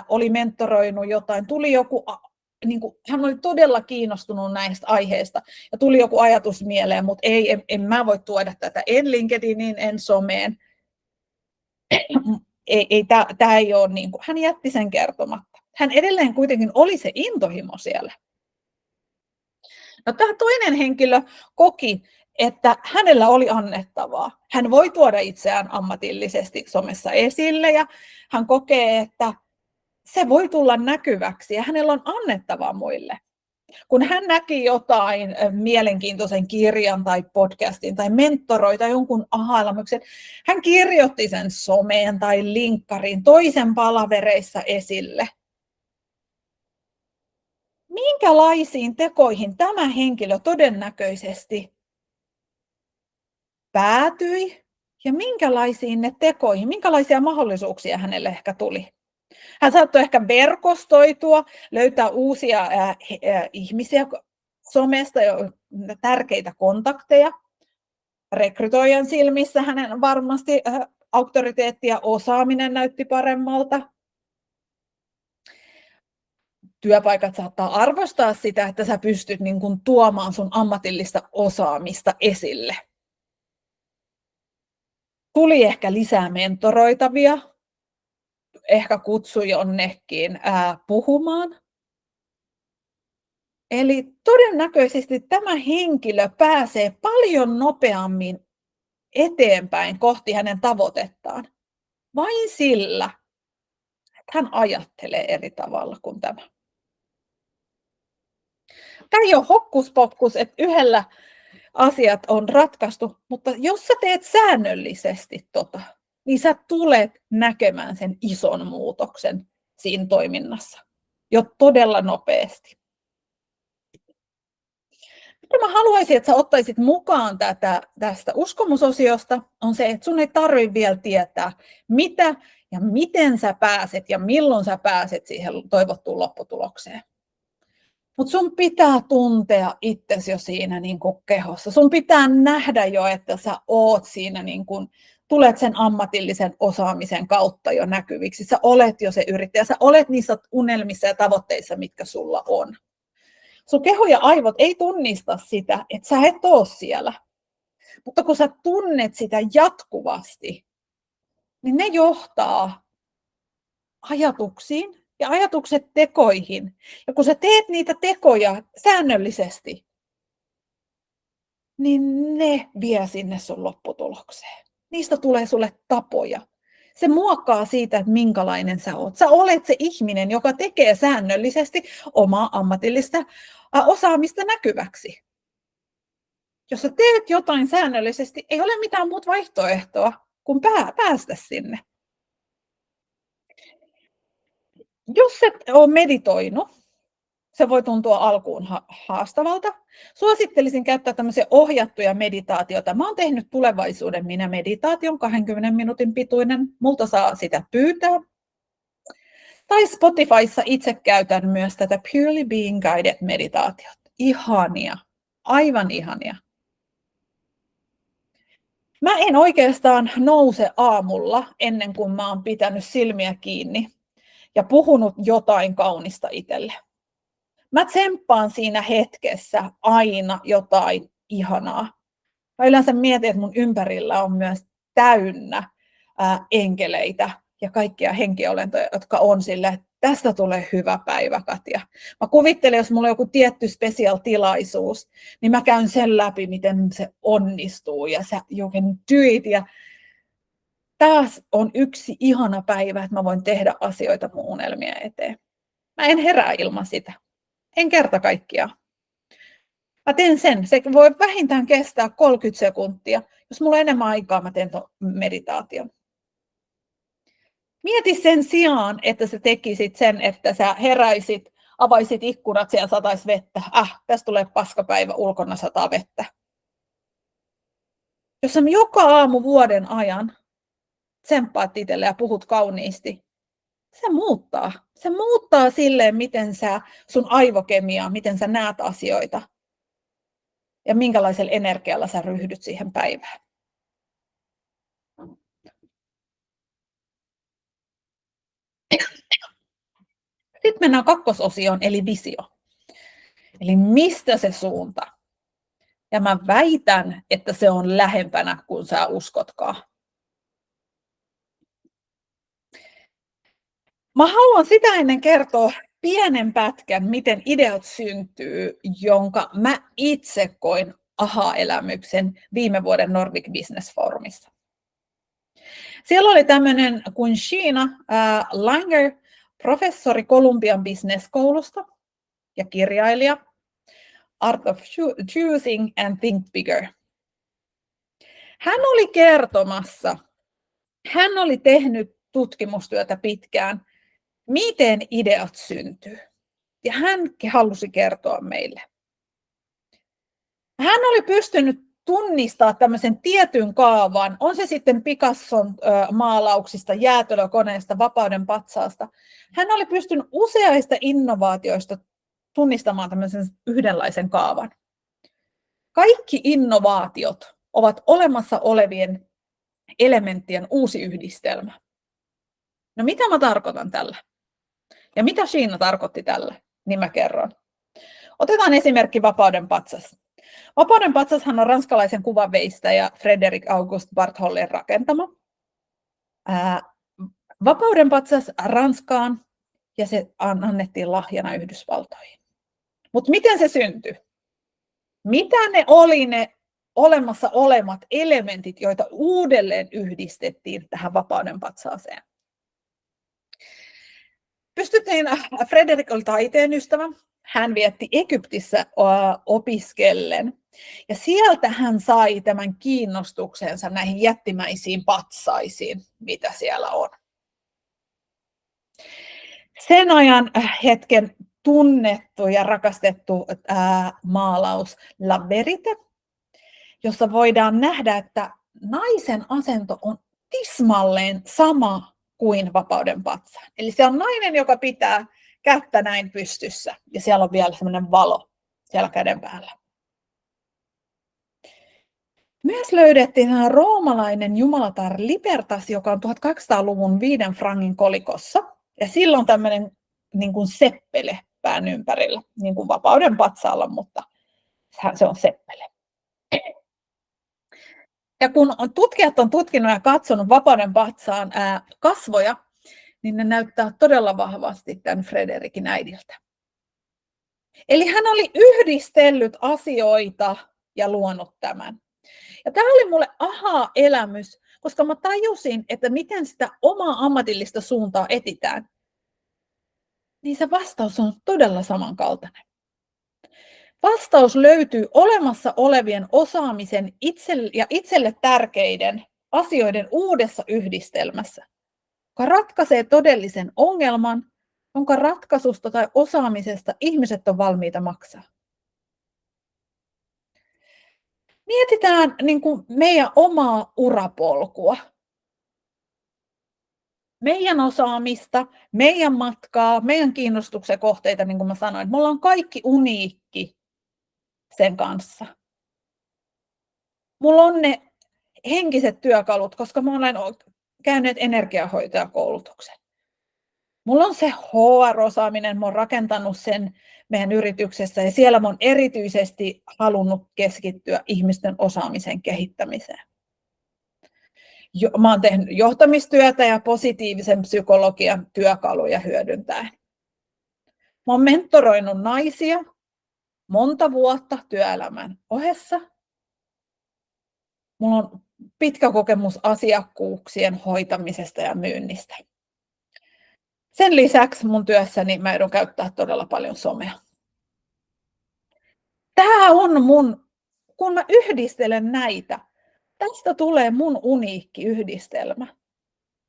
oli mentoroinut jotain, tuli joku, niin kuin, hän oli todella kiinnostunut näistä aiheista ja tuli joku ajatus mieleen, mutta en mä voi tuoda tätä, en LinkedIniin, en someen. Tämä ei ole niin kuin, hän jätti sen kertomatta. Hän edelleen kuitenkin oli se intohimo siellä. No, tämä toinen henkilö koki, että hänellä oli annettavaa. Hän voi tuoda itseään ammatillisesti somessa esille ja hän kokee, että se voi tulla näkyväksi ja hänellä on annettavaa muille. Kun hän näki jotain mielenkiintoisen kirjan tai podcastin tai mentoroi tai jonkun aha-elämyksen, hän kirjoitti sen someen tai linkkariin toisen palavereissa esille. Minkälaisiin tekoihin tämä henkilö todennäköisesti päätyi ja minkälaisiin ne tekoihin, minkälaisia mahdollisuuksia hänelle ehkä tuli? Hän saattoi ehkä verkostoitua, löytää uusia ihmisiä somesta, tärkeitä kontakteja. Rekrytoijan silmissä hänen varmasti auktoriteetti ja osaaminen näytti paremmalta. Työpaikat saattaa arvostaa sitä, että sä pystyt niin kuin tuomaan sun ammatillista osaamista esille. Tuli ehkä lisää mentoroitavia, ehkä kutsui jonnekin puhumaan. Eli todennäköisesti tämä henkilö pääsee paljon nopeammin eteenpäin kohti hänen tavoitettaan vain sillä, että hän ajattelee eri tavalla kuin tämä. Tämä ei ole hokkuspokkus, että yhdellä asiat on ratkaistu, mutta jos sä teet säännöllisesti niin sä tulet näkemään sen ison muutoksen siinä toiminnassa jo todella nopeasti. Mitä mä haluaisin, että sä ottaisit mukaan tästä uskomusosiosta, on se, että sun ei tarvitse vielä tietää, mitä ja miten sä pääset ja milloin sä pääset siihen toivottuun lopputulokseen. Mutta sun pitää tuntea itsesi jo siinä niin kuin kehossa. Sun pitää nähdä jo, että sä oot siinä, niin kuin, tulet sen ammatillisen osaamisen kautta jo näkyviksi. Sä olet jo se yrittäjä. Sä olet niissä unelmissa ja tavoitteissa, mitkä sulla on. Sun keho ja aivot ei tunnista sitä, että sä et ole siellä. Mutta kun sä tunnet sitä jatkuvasti, niin ne johtaa ajatuksiin ja ajatukset tekoihin. Ja kun sä teet niitä tekoja säännöllisesti, niin ne vie sinne sun lopputulokseen. Niistä tulee sulle tapoja. Se muokkaa siitä, että minkälainen sä oot. Sä olet se ihminen, joka tekee säännöllisesti omaa ammatillista osaamista näkyväksi. Jos sä teet jotain säännöllisesti, ei ole mitään muuta vaihtoehtoa kuin päästä sinne. Jos et ole meditoinut, se voi tuntua alkuun haastavalta. Suosittelisin käyttää tämmöisiä ohjattuja meditaatioita. Mä oon tehnyt tulevaisuuden meditaation, 20 minuutin pituinen. Multa saa sitä pyytää. Tai Spotifyssa itse käytän myös tätä Purely Being Guided meditaatiota. Ihania, aivan ihania. Mä en oikeastaan nouse aamulla ennen kuin mä oon pitänyt silmiä kiinni ja puhunut jotain kaunista itselle. Mä tsemppaan siinä hetkessä aina jotain ihanaa. Mä yleensä mietin, että mun ympärillä on myös täynnä enkeleitä ja kaikkia henkiolentoja, jotka on sille, että tästä tulee hyvä päivä, Katja. Mä kuvittelen, jos mulla on joku tietty special-tilaisuus, niin mä käyn sen läpi, miten se onnistuu ja sä you can do it. Ja taas on yksi ihana päivä, että mä voin tehdä asioita mun unelmien eteen. Mä en herää ilman sitä. En kerta kaikkiaan. Mä teen sen. Se voi vähintään kestää 30 sekuntia. Jos mulla on enemmän aikaa, mä teen meditaation. Mieti sen sijaan, että sä tekisit sen, että sä heräisit, avaisit ikkunat, siellä sataisi vettä. Tästä tulee paskapäivä, ulkona sataa vettä. Jos sä joka aamu vuoden ajan tsemppaat itselle ja puhut kauniisti, Se muuttaa. Se muuttaa silleen, miten sun aivokemiaa, miten sä näet asioita ja minkälaisella energialla sä ryhdyt siihen päivään. Sitten mennään kakkososioon, eli visio. Eli mistä se suunta? Ja mä väitän, että se on lähempänä kuin sä uskotkaan. Mä haluan sitä ennen kertoa pienen pätkän, miten ideat syntyy, jonka mä itse koin aha-elämyksen viime vuoden Nordic Business Forumissa. Siellä oli tämmöinen kuin Sheena Langer, professori Columbian Business-koulusta ja kirjailija Art of Choosing and Think Bigger. Hän oli kertomassa, hän oli tehnyt tutkimustyötä pitkään, miten ideat syntyy. Ja hän halusi kertoa meille. Hän oli pystynyt tunnistamaan tämmöisen tietyn kaavan, on se sitten Picasson maalauksista, jäätelökoneesta, Vapauden patsaasta. Hän oli pystynyt useista innovaatioista tunnistamaan tämmöisen yhdenlaisen kaavan. Kaikki innovaatiot ovat olemassa olevien elementtien uusi yhdistelmä. No mitä mä tarkoitan tällä? Ja mitä Sheena tarkoitti tällä? Niin mä kerron. Otetaan esimerkki Vapauden patsas. Vapauden patsashan on ranskalaisen kuvanveistäjä Frédéric Auguste Bartholin rakentama. Vapauden patsas Ranskaan ja se annettiin lahjana Yhdysvaltoihin. Mutta miten se syntyi? Mitä ne oli ne olemassa olevat elementit, joita uudelleen yhdistettiin tähän Vapauden patsaaseen? Frédéric oli taiteen ystävä. Hän vietti Egyptissä opiskellen. Ja sieltä hän sai tämän kiinnostuksensa näihin jättimäisiin patsaisiin, mitä siellä on. Sen ajan hetken tunnettu ja rakastettu maalaus La Vérité, jossa voidaan nähdä, että naisen asento on tismalleen sama kuin Vapauden patsaan. Eli se on nainen, joka pitää kättä näin pystyssä ja siellä on vielä semmoinen valo siellä käden päällä. Myös löydettiin roomalainen jumalatar Libertas, joka on 1800-luvun 5 frangin kolikossa. Ja silloin tämmöinen niin kuin seppele pään ympärillä, niin kuin Vapauden patsaalla, mutta se on seppele. Ja kun tutkijat on tutkinut ja katsonut Vapauden patsaan kasvoja, niin ne näyttää todella vahvasti tämän Frédéricin äidiltä. Eli hän oli yhdistellyt asioita ja luonut tämän. Ja tämä oli mulle aha-elämys, koska mä tajusin, että miten sitä omaa ammatillista suuntaa etitään. Niin se vastaus on todella samankaltainen. Vastaus löytyy olemassa olevien osaamisen ja itselle tärkeiden asioiden uudessa yhdistelmässä, joka ratkaisee todellisen ongelman, jonka ratkaisusta tai osaamisesta ihmiset on valmiita maksaa. Mietitään niin kuin meidän omaa urapolkua. Meidän osaamista, meidän matkaa, meidän kiinnostuksen kohteita, niin kuin mä sanoin, me ollaan kaikki uniikki sen kanssa. Mulla on ne henkiset työkalut, koska mä olen käynyt energiahoitajakoulutuksen. Mulla on se HR-osaaminen, mä oon rakentanut sen meidän yrityksessä ja siellä mä oon erityisesti halunnut keskittyä ihmisten osaamisen kehittämiseen. Mä oon tehnyt johtamistyötä ja positiivisen psykologian työkaluja hyödyntäen. Mä oon mentoroinut naisia monta vuotta työelämän ohessa. Mulla on pitkä kokemus asiakkuuksien hoitamisesta ja myynnistä. Sen lisäksi mun työssäni mä joudun käyttää todella paljon somea. Tämä on kun mä yhdistelen näitä, tästä tulee mun uniikki yhdistelmä.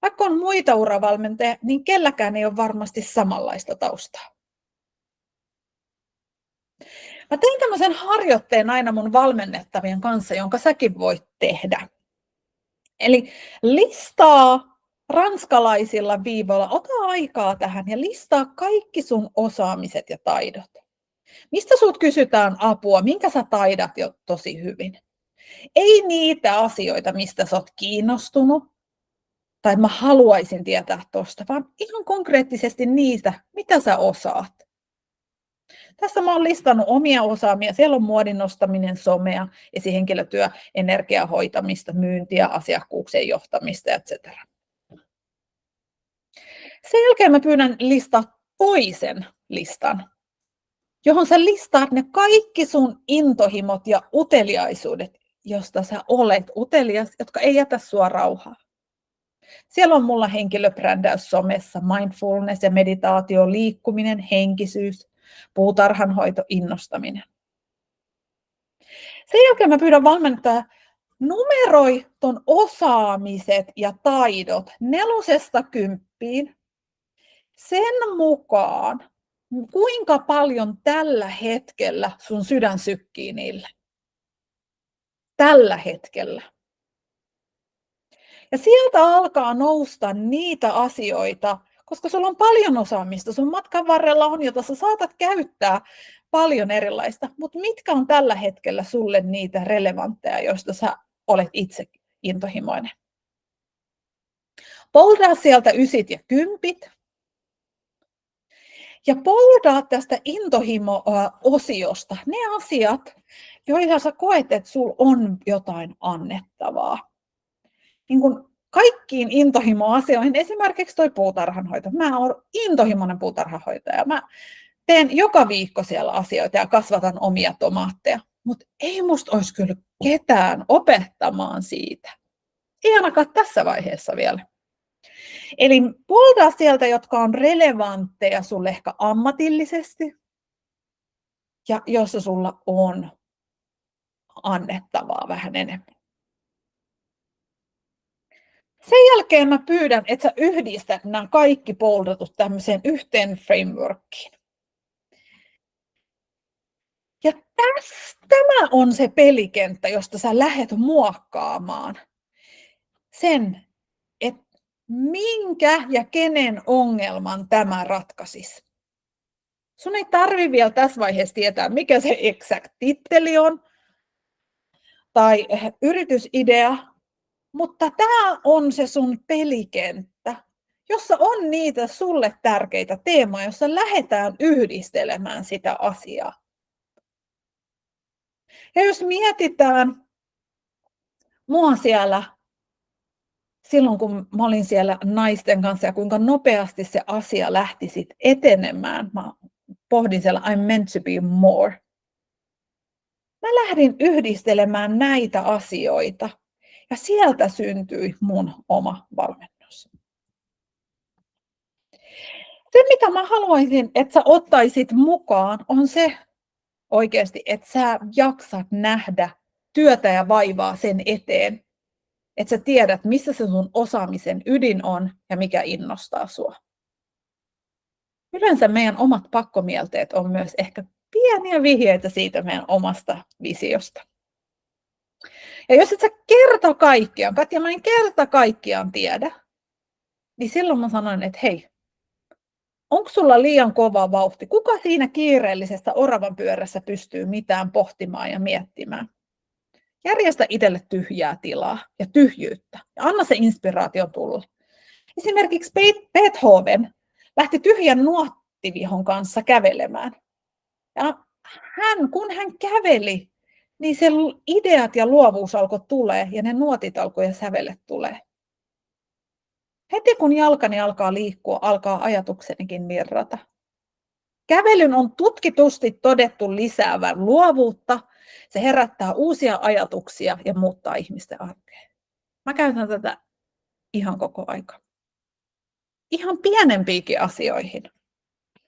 Vaikka on muita uravalmentajia, niin kelläkään ei ole varmasti samanlaista taustaa. Mä tein tämmöisen harjoitteen aina mun valmennettavien kanssa, jonka säkin voit tehdä. Eli listaa ranskalaisilla viivoilla. Ota aikaa tähän ja listaa kaikki sun osaamiset ja taidot. Mistä sut kysytään apua? Minkä sä taidat jo tosi hyvin? Ei niitä asioita, mistä sä oot kiinnostunut, tai mä haluaisin tietää tosta, vaan ihan konkreettisesti niitä, mitä sä osaat. Tässä mä oon listannut omia osaamia. Siellä on muodin nostaminen, somea, esihenkilötyö, energian hoitamista, myyntiä, asiakkuuksien johtamista, etc. Sen jälkeen mä pyydän listaa toisen listan, johon sä listaat ne kaikki sun intohimot ja uteliaisuudet, josta sä olet utelias, jotka ei jätä sua rauhaa. Siellä on mulla henkilöbrändäys somessa, mindfulness ja meditaatio, liikkuminen, henkisyys, puutarhanhoito, innostaminen. Sen jälkeen mä pyydän valmentaa numeroi ton osaamiset ja taidot 4–10 sen mukaan, kuinka paljon tällä hetkellä sun sydän sykkii niille. Tällä hetkellä. Ja sieltä alkaa nousta niitä asioita, koska sulla on paljon osaamista, sun matkan varrella on, jota sä saatat käyttää paljon erilaista, mutta mitkä on tällä hetkellä sulle niitä relevantteja, joista sä olet itse intohimoinen. Poldaa sieltä 9 ja 10. Ja poldaa tästä intohimo-osiosta ne asiat, joita sä koet, että sulla on jotain annettavaa. Niin kun kaikkiin intohimo-asioihin, esimerkiksi toi puutarhanhoito. Mä oon intohimoinen puutarhanhoitaja. Mä teen joka viikko siellä asioita ja kasvatan omia tomaatteja. Mutta ei musta olisi kyllä ketään opettamaan siitä. Ei ainakaan tässä vaiheessa vielä. Eli poltaa sieltä, jotka on relevantteja sulle ehkä ammatillisesti ja jossa sulla on annettavaa vähän enemmän. Sen jälkeen mä pyydän, että sä yhdistät nämä kaikki poldatut tämmöiseen yhteen frameworkiin. Ja tämä on se pelikenttä, josta sä lähdet muokkaamaan sen, että minkä ja kenen ongelman tämä ratkaisisi. Sun ei tarvitse vielä tässä vaiheessa tietää, mikä se exact titteli on tai yritysidea, mutta tämä on se sun pelikenttä, jossa on niitä sulle tärkeitä teemoja, jossa lähdetään yhdistelemään sitä asiaa. Ja jos mietitään mua siellä, silloin kun mä olin siellä naisten kanssa ja kuinka nopeasti se asia lähti sit etenemään, mä pohdin siellä I'm meant to be more. Mä lähdin yhdistelemään näitä asioita ja sieltä syntyi mun oma valmennus. Se, mitä mä haluaisin, että sä ottaisit mukaan, on se oikeasti, että sä jaksat nähdä työtä ja vaivaa sen eteen, että sä tiedät, missä se sun osaamisen ydin on ja mikä innostaa sua. Yleensä meidän omat pakkomielteet on myös ehkä pieniä vihjeitä siitä meidän omasta visiosta. Ja jos et sä kerta kaikkiaan, Katja, mä en kerta kaikkiaan tiedä, niin silloin mä sanoin, että hei, onko sulla liian kova vauhti? Kuka siinä kiireellisestä oravan pyörässä pystyy mitään pohtimaan ja miettimään? Järjestä itselle tyhjää tilaa ja tyhjyyttä ja anna se inspiraatio tulla. Esimerkiksi Beethoven lähti tyhjän nuottivihon kanssa kävelemään. Ja kun hän käveli, niin se ideat ja luovuus alkoi tulee ja ne nuotit alkoi ja sävelet tulee. Heti kun jalkani alkaa liikkua, alkaa ajatuksenikin virrata. Kävelyn on tutkitusti todettu lisäävän luovuutta. Se herättää uusia ajatuksia ja muuttaa ihmisten arkea. Mä käytän tätä ihan koko aika. Ihan pienempiinkin asioihin.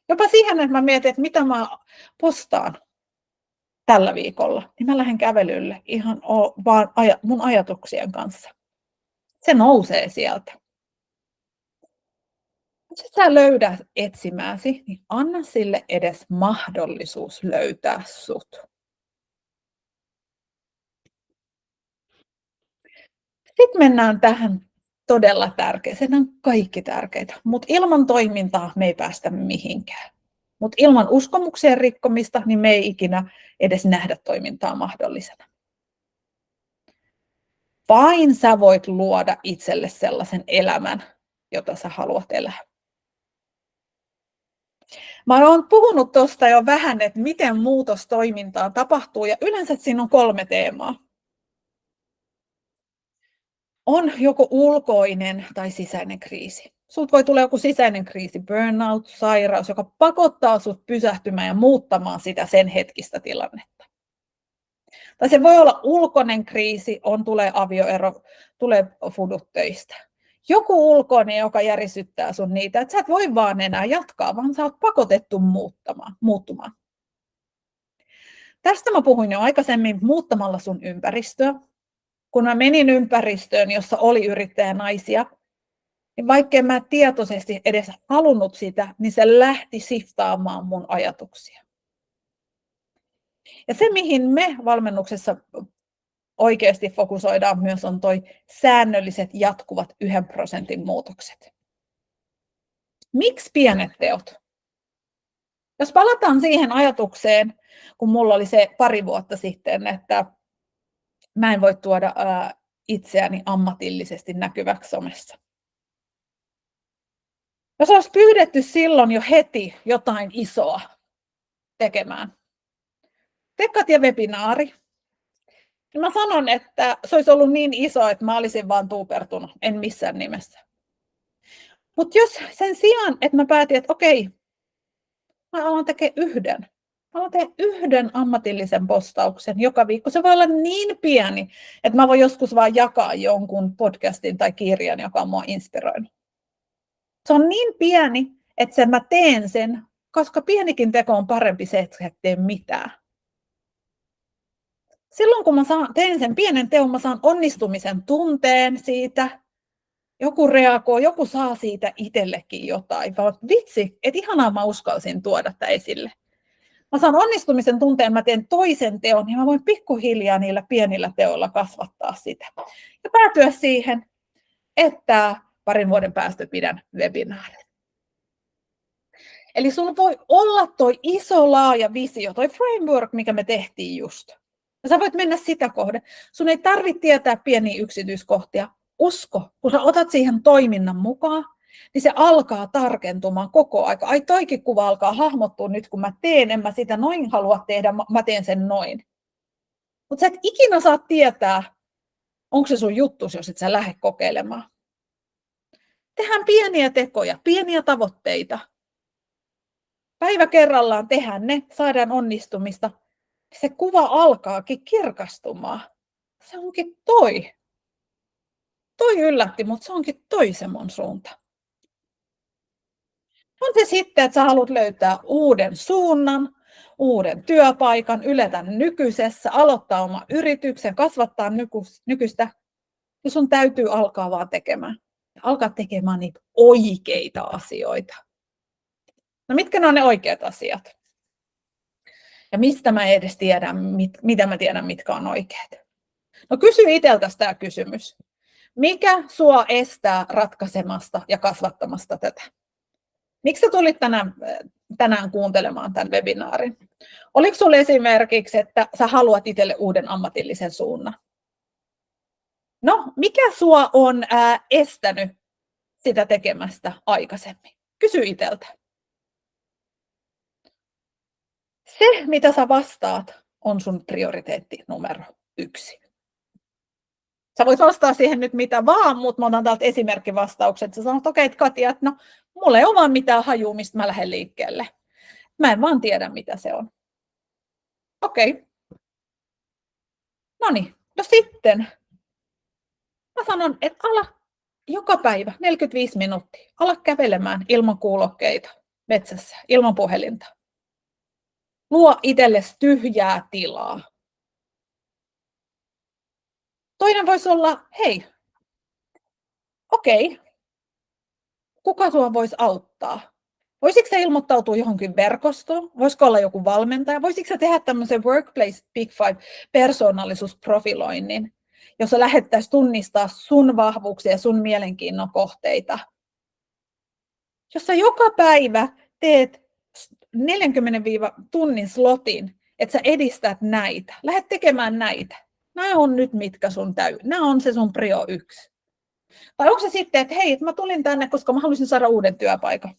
Jopa siihen, että mä mietin, että mitä mä postaan tällä viikolla. Niin mä lähden kävelylle ihan vaan mun ajatuksien kanssa. Se nousee sieltä. Jos et sä löydä etsimääsi, niin anna sille edes mahdollisuus löytää sut. Sitten mennään tähän todella tärkeä. Sen on kaikki tärkeitä, mutta ilman toimintaa me ei päästä mihinkään. Mutta ilman uskomuksien rikkomista niin me ei ikinä edes nähdä toimintaa mahdollisena. Vain sä voit luoda itselle sellaisen elämän, jota sä haluat elää. Mä oon puhunut tuosta jo vähän, että miten muutos toimintaan tapahtuu, ja yleensä siinä on 3 teemaa. On joko ulkoinen tai sisäinen kriisi. Sulta voi tulla joku sisäinen kriisi, burnout, sairaus, joka pakottaa sut pysähtymään ja muuttamaan sitä sen hetkistä tilannetta. Tai se voi olla ulkoinen kriisi, tulee avioero, tulee fudut töistä. Joku ulkoinen, joka järisyttää sun niitä, että sä et voi vaan enää jatkaa, vaan sä oot pakotettu muuttumaan. Tästä mä puhuin jo aikaisemmin muuttamalla sun ympäristöä. Kun mä menin ympäristöön, jossa oli yrittäjänaisia, niin vaikkei mä tietoisesti edes halunnut sitä, niin se lähti siftaamaan mun ajatuksia. Ja se, mihin me valmennuksessa oikeasti fokusoidaan myös, on toi säännölliset jatkuvat 1% muutokset. Miksi pienet teot? Jos palataan siihen ajatukseen, kun mulla oli se 2 vuotta sitten, että mä en voi tuoda itseäni ammatillisesti näkyväksi somessa. Jos olisi pyydetty silloin jo heti jotain isoa tekemään, tee Katja webinaari, niin mä sanon, että se olisi ollut niin iso, että mä olisin vaan tuupertunut, en missään nimessä. Mutta jos sen sijaan, että mä päätin, että okei, mä alan tekemään yhden ammatillisen postauksen joka viikko. Se voi olla niin pieni, että mä voin joskus vaan jakaa jonkun podcastin tai kirjan, joka on mua inspiroinut. Se on niin pieni, että mä teen sen, koska pienikin teko on parempi se, että et tee mitään. Silloin kun mä teen sen pienen teon, mä saan onnistumisen tunteen siitä. Joku reagoi, joku saa siitä itsellekin jotain. Vitsi, että ihanaa mä uskalsin tuoda tämän esille. Mä saan onnistumisen tunteen, mä teen toisen teon, niin mä voin pikkuhiljaa niillä pienillä teoilla kasvattaa sitä. Ja päätyä siihen, että 2 vuoden päästä pidän webinaarin. Eli sulla voi olla toi iso laaja visio, toi framework, mikä me tehtiin just. Ja sä voit mennä sitä kohden. Sun ei tarvitse tietää pieniä yksityiskohtia. Usko, kun sä otat siihen toiminnan mukaan, niin se alkaa tarkentumaan koko aika. Ai toikin kuva alkaa hahmottua nyt, kun mä teen, en mä sitä noin halua tehdä, mä teen sen noin. Mutta sä et ikinä saa tietää, onko se sun juttus, jos et sä lähde kokeilemaan. Tehdään pieniä tekoja, pieniä tavoitteita. Päivä kerrallaan tehdään ne, saadaan onnistumista. Se kuva alkaakin kirkastumaan. Se onkin toi. Toi yllätti, mutta se onkin toi se mun suunta. On se sitten, että sä haluat löytää uuden suunnan, uuden työpaikan, yletä nykyisessä, aloittaa oma yrityksen, kasvattaa nykyistä, ja sun täytyy alkaa vaan tekemään. Alkaa tekemään niitä oikeita asioita. No mitkä ne on ne oikeat asiat? Ja mistä mä edes tiedän, mitä mä tiedän, mitkä on oikeat? No kysy itseltäsi tämä kysymys. Mikä sua estää ratkaisemasta ja kasvattamasta tätä? Miksi sä tulit tänään kuuntelemaan tämän webinaarin? Oliko sulla esimerkiksi, että sä haluat itselle uuden ammatillisen suunnan? No, mikä sua on estänyt sitä tekemästä aikaisemmin? Kysy itseltä. Se, mitä sä vastaat, on sun prioriteetti numero 1. Sä voit vastaa siihen nyt mitä vaan, mutta mä otan täältä esimerkkivastaukset. Sä sanot, okei, Katja, että no, mulla ei ole vaan mitään hajua, mistä mä lähden liikkeelle. Mä en vaan tiedä, mitä se on. Okei. Noniin, no sitten mä sanon, että ala joka päivä 45 minuuttia. Ala kävelemään ilman kuulokkeita metsässä, ilman puhelinta. Luo itsellesi tyhjää tilaa. Toinen voisi olla, hei, okei, kuka sua voisi auttaa? Voisitko sä ilmoittautua johonkin verkostoon? Voisiko olla joku valmentaja? Voisitko sä tehdä tämmöisen Workplace Big Five persoonallisuusprofiloinnin? jossa lähdettäisiin tunnistaa sun vahvuuksia ja sun mielenkiinnon kohteita. Jos sä joka päivä teet 40 tunnin slotin, että sä edistät näitä, lähdet tekemään näitä. Nämä on nyt mitkä sun nämä on se sun prio 1. Vai onko se sitten, että hei, mä tulin tänne, koska mä haluaisin saada uuden työpaikan.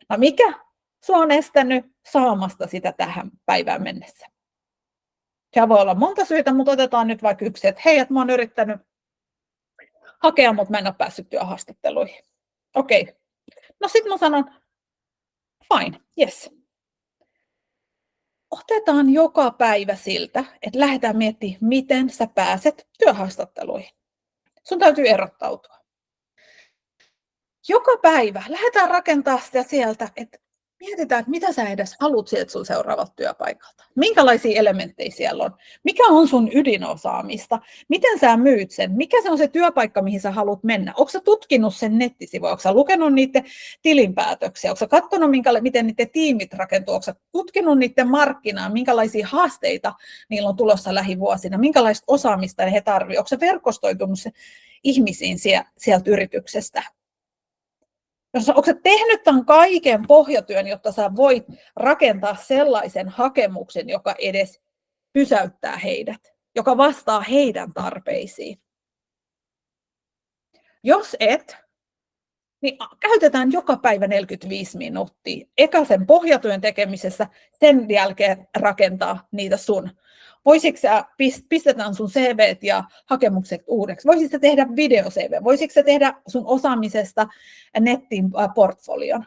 No mikä sua on estänyt saamasta sitä tähän päivään mennessä? Se voi olla monta syytä, mutta otetaan nyt vaikka yksi, että hei, että mä oon yrittänyt hakea, mutta mä en ole päässyt työhaastatteluihin. Okei. No sit mä sanon, fine, yes. Otetaan joka päivä siltä, että lähdetään miettimään, miten sä pääset työhaastatteluihin. Sun täytyy erottautua. Joka päivä lähdetään rakentamaan sitä sieltä, että mietitään, että mitä sä edes haluat sieltä sun seuraavalta työpaikalta. Minkälaisia elementtejä siellä on? Mikä on sun ydinosaamista? Miten sä myyt sen? Mikä se on se työpaikka, mihin sä haluat mennä? Onko sä tutkinut sen nettisivuja? Onko sä lukenut niiden tilinpäätöksiä? Onko sä katsonut, miten niiden tiimit rakentuu? Onko sä tutkinut niiden markkinaa? Minkälaisia haasteita niillä on tulossa lähivuosina? Minkälaista osaamista he tarvitsevat? Onko sä verkostoitunut ihmisiin sieltä yrityksestä? Onko sä tehnyt tämän kaiken pohjatyön, jotta sä voit rakentaa sellaisen hakemuksen, joka edes pysäyttää heidät, joka vastaa heidän tarpeisiin? Jos et, niin käytetään joka päivä 45 minuuttia. Eka sen pohjatyön tekemisessä, sen jälkeen rakentaa niitä sun. Voisitko sä pistetään sun CVt ja hakemukset uudeksi? Voisitko sä tehdä video-CV? Voisitko sä tehdä sun osaamisesta nettiin portfolion?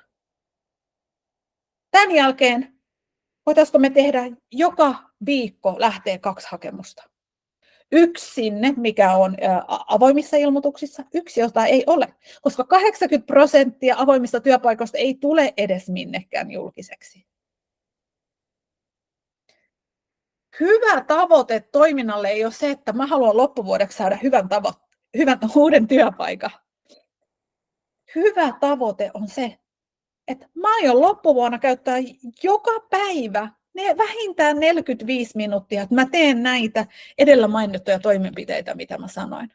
Tämän jälkeen voitaisiko me tehdä joka viikko lähtee 2 hakemusta. Yksi sinne, mikä on avoimissa ilmoituksissa, yksi, jota ei ole. Koska 80% avoimista työpaikoista ei tule edes minnekään julkiseksi. Hyvä tavoite toiminnalle ei ole se, että mä haluan loppuvuodeksi saada hyvän uuden työpaikan. Hyvä tavoite on se, että mä aion loppuvuonna käyttää joka päivä ne vähintään 45 minuuttia, että mä teen näitä edellä mainittuja toimenpiteitä, mitä mä sanoin.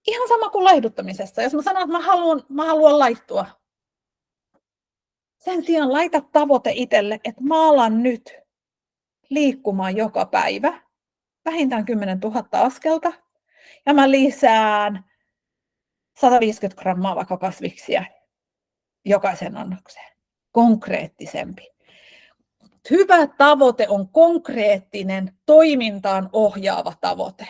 Ihan sama kuin laihduttamisessa. Jos mä sanon, että mä haluan laihtua. Sen sijaan laita tavoite itselle, että mä alan nyt liikkumaan joka päivä, vähintään 10 000 askelta, ja mä lisään 150 grammaa vaikka kasviksia jokaisen annokseen. Konkreettisempi. Hyvä tavoite on konkreettinen, toimintaan ohjaava tavoite.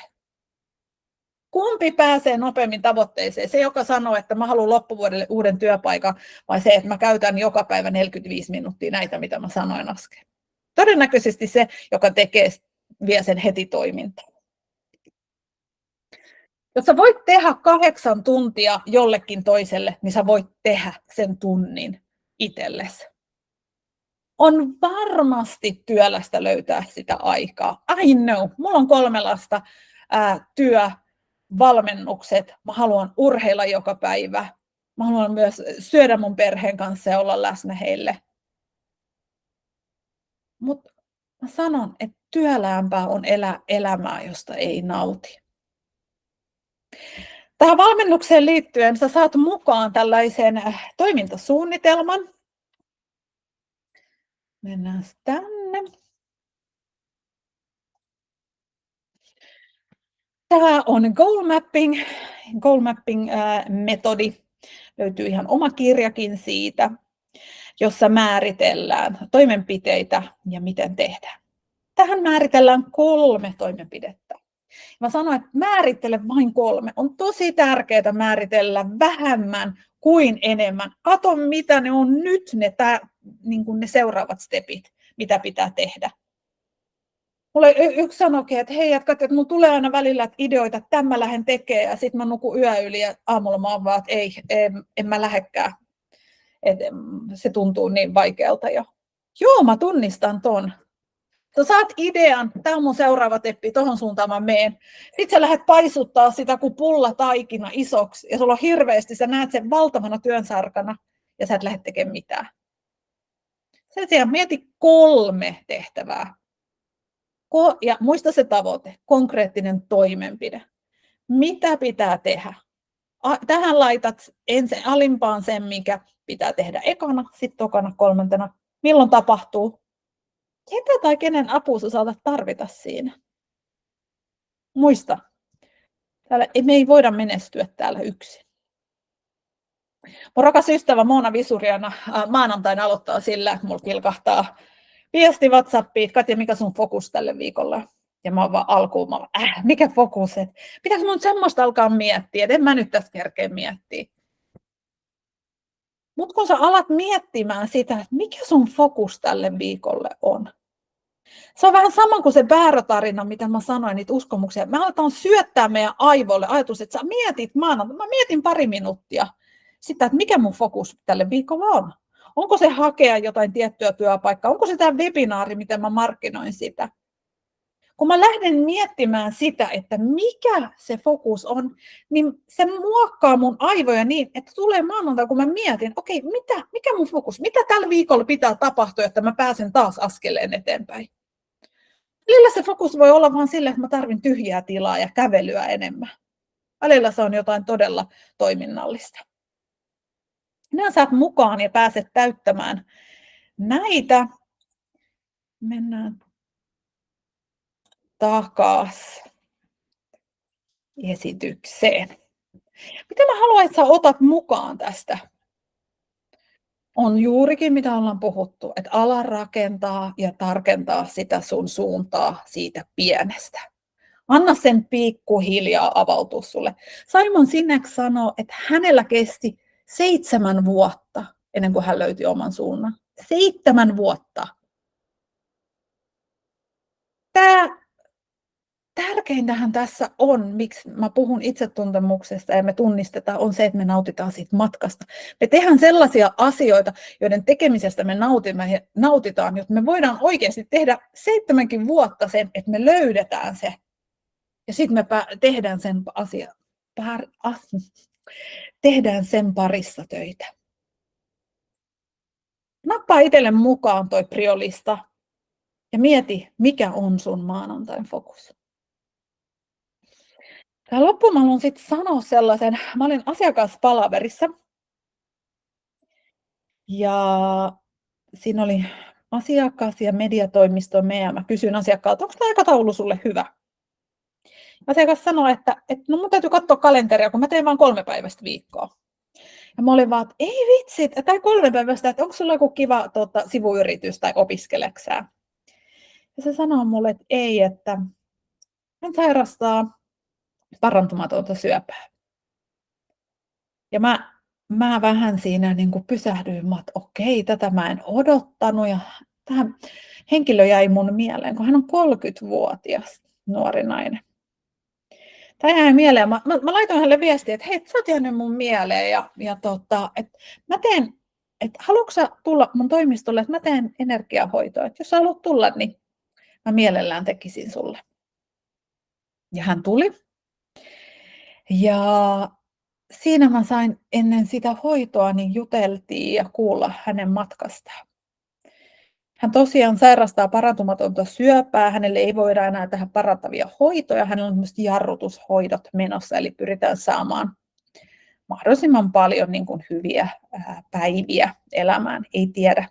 Kumpi pääsee nopeammin tavoitteeseen? Se, joka sanoo, että mä haluan loppuvuodelle uuden työpaikan, vai se, että mä käytän joka päivä 45 minuuttia näitä, mitä mä sanoin äsken? Todennäköisesti se, joka vie sen heti toimintaan. Jos sä voit tehdä 8 tuntia jollekin toiselle, niin sä voit tehdä sen tunnin itsellesi. On varmasti työlästä löytää sitä aikaa. I know, mulla on 3 lasta, valmennukset, mä haluan urheilla joka päivä. Mä haluan myös syödä mun perheen kanssa ja olla läsnä heille. Mutta mä sanon, että työläämpää on elää elämää, josta ei nauti. Tähän valmennukseen liittyen sä saat mukaan tällaisen toimintasuunnitelman. Mennään tänne. Tämä on goal mapping metodi. Löytyy ihan oma kirjakin siitä, jossa määritellään toimenpiteitä ja miten tehdään. Tähän määritellään 3 toimenpidettä. Mä sanoin, että määrittele vain 3. On tosi tärkeää määritellä vähemmän kuin enemmän. Kato, mitä ne on nyt ne seuraavat stepit, mitä pitää tehdä. Mulle yksi sanoikin, että hei, että mulla tulee aina välillä ideoita, että tämän mä lähden tekemään, ja sitten mä nukun yö yli, ja aamulla mä oon vaan, että en mä lähdekään. Se tuntuu niin vaikealta jo. Joo, mä tunnistan ton. Sä saat idean, tämä on mun seuraava teppi, tohon suuntaan mä meen. Sitten sä lähdet paisuttaa sitä kuin pullataikina isoksi, ja sulla on hirveästi, sä näet sen valtavana työnsarkana, ja sä et lähde tekemään mitään. Sen sijaan mieti 3 tehtävää. Ja muista se tavoite, konkreettinen toimenpide. Mitä pitää tehdä? Tähän laitat ensin alimpaan sen, mikä pitää tehdä ekana, sitten tokana, kolmantena. Milloin tapahtuu? Ketä tai kenen apua sä saatat tarvita siinä? Muista, me ei voida menestyä täällä yksin. Mun rakas ystävä Moona Visuriana maanantaina aloittaa sillä, että mulla kilkahtaa viesti WhatsAppiin, että Katja, mikä sun fokus tälle viikolla? Ja mä oon vaan alkuun, mikä fokus? Pitäis mun semmoista alkaa miettiä, että en mä nyt tässä kerkeä miettiä. Mutta kun sä alat miettimään sitä, että mikä sun fokus tälle viikolle on. Se on vähän sama kuin se Bääro-tarina, mitä mä sanoin, niitä uskomuksia. Me aletaan syöttää meidän aivoille ajatus, että sä mietit maanantaina. Mä mietin pari minuuttia sitä, että mikä mun fokus tälle viikolla on. Onko se hakea jotain tiettyä työpaikkaa? Onko se tämä webinaari, miten mä markkinoin sitä? Kun mä lähden miettimään sitä, että mikä se fokus on, niin se muokkaa mun aivoja niin, että tulee maanantaina, kun mä mietin, okei, mikä mun fokus, mitä tällä viikolla pitää tapahtua, että mä pääsen taas askeleen eteenpäin. Välillä se fokus voi olla vain sille, että mä tarvin tyhjää tilaa ja kävelyä enemmän. Välillä se on jotain todella toiminnallista. Minä saat mukaan ja pääset täyttämään näitä. Mennään takas esitykseen. Mitä mä haluan, että sä otat mukaan tästä? On juurikin, mitä ollaan puhuttu, että ala rakentaa ja tarkentaa sitä sun suuntaa siitä pienestä. Anna sen pikkuhiljaa avautua sulle. Simon Sinek sanoo, että hänellä kesti 7 vuotta ennen kuin hän löyti oman suunnan. 7 vuotta. Tärkeintähän tässä on, miksi mä puhun itsetuntemuksesta ja me tunnistetaan, on se, että me nautitaan siitä matkasta. Me tehdään sellaisia asioita, joiden tekemisestä me nautitaan, jotta me voidaan oikeasti tehdä 7 vuotta sen, että me löydetään se. Ja sitten me tehdään sen parissa töitä. Nappaa itselle mukaan toi priolista ja mieti, mikä on sun maanantain fokus. Ja loppuun mä haluan sitten sanoa sellaisen, mä olin asiakaspalaverissa ja siinä oli asiakas ja mediatoimisto meidän. Mä kysyin asiakkaalta, onko tämä aikataulu sulle hyvä? Asiakas sanoi, että no mun täytyy katsoa kalenteria, kun mä teen vain 3 päivästä viikkoa. Ja mä olin vaan, että ei vitsi, tai 3 päivästä, että onko sulla joku kiva sivuyritys tai opiskeleksää? Ja se sanoi mulle, että ei, että hän sairastaa parantumatonta syöpää. Ja mä vähän siinä niin kuin pysähdyin, että okei, tätä mä en odottanut. Ja tämä henkilö jäi mun mieleen, kun hän on 30-vuotias nuori nainen. Tämä jäi mieleen. Mä laitoin hänelle viestiä, että hei, sä oot jäänyt mun mieleen. Että mä teen, että haluatko sä tulla mun toimistolle, että mä teen energiahoitoa. Että jos sä haluat tulla, niin mä mielellään tekisin sulle. Ja hän tuli. Ja siinä mä sain ennen sitä hoitoa, niin juteltiin ja kuulla hänen matkastaan. Hän tosiaan sairastaa parantumatonta syöpää, hänelle ei voida enää tehdä parantavia hoitoja, hänellä on myös jarrutushoidot menossa, eli pyritään saamaan mahdollisimman paljon niin kuin hyviä päiviä elämään. Ei tiedä,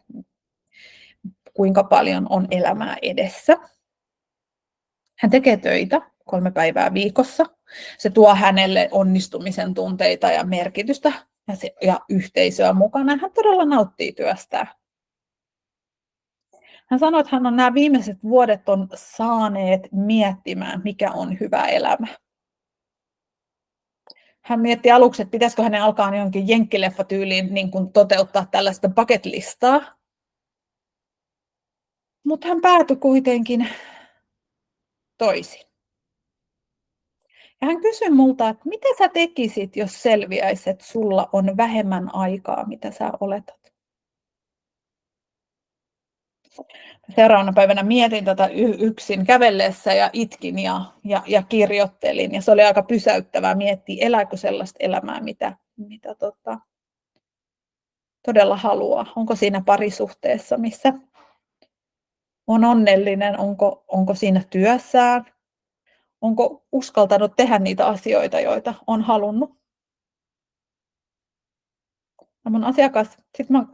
kuinka paljon on elämää edessä. Hän tekee töitä 3 päivää viikossa. Se tuo hänelle onnistumisen tunteita ja merkitystä ja yhteisöä mukana. Hän todella nauttii työstään. Hän sanoi, että hän on nämä viimeiset vuodet on saaneet miettimään, mikä on hyvä elämä. Hän mietti aluksi, että pitäisikö hänen alkaa jonkin jenkkileffatyyliin niin kuin toteuttaa tällaista bucket-listaa. Mutta hän päätyi kuitenkin toisin. Ja hän kysyi multa, että mitä sä tekisit, jos selviäisi, että sulla on vähemmän aikaa, mitä sä oletat. Seuraavana päivänä mietin tätä yksin kävellessä ja itkin ja kirjoittelin. Ja se oli aika pysäyttävää miettiä, elääkö sellaista elämää, mitä todella haluaa. Onko siinä parisuhteessa, missä on onnellinen, onko siinä työssään, onko uskaltanut tehdä niitä asioita, joita on halunnut. Ja mun asiakas, sit mä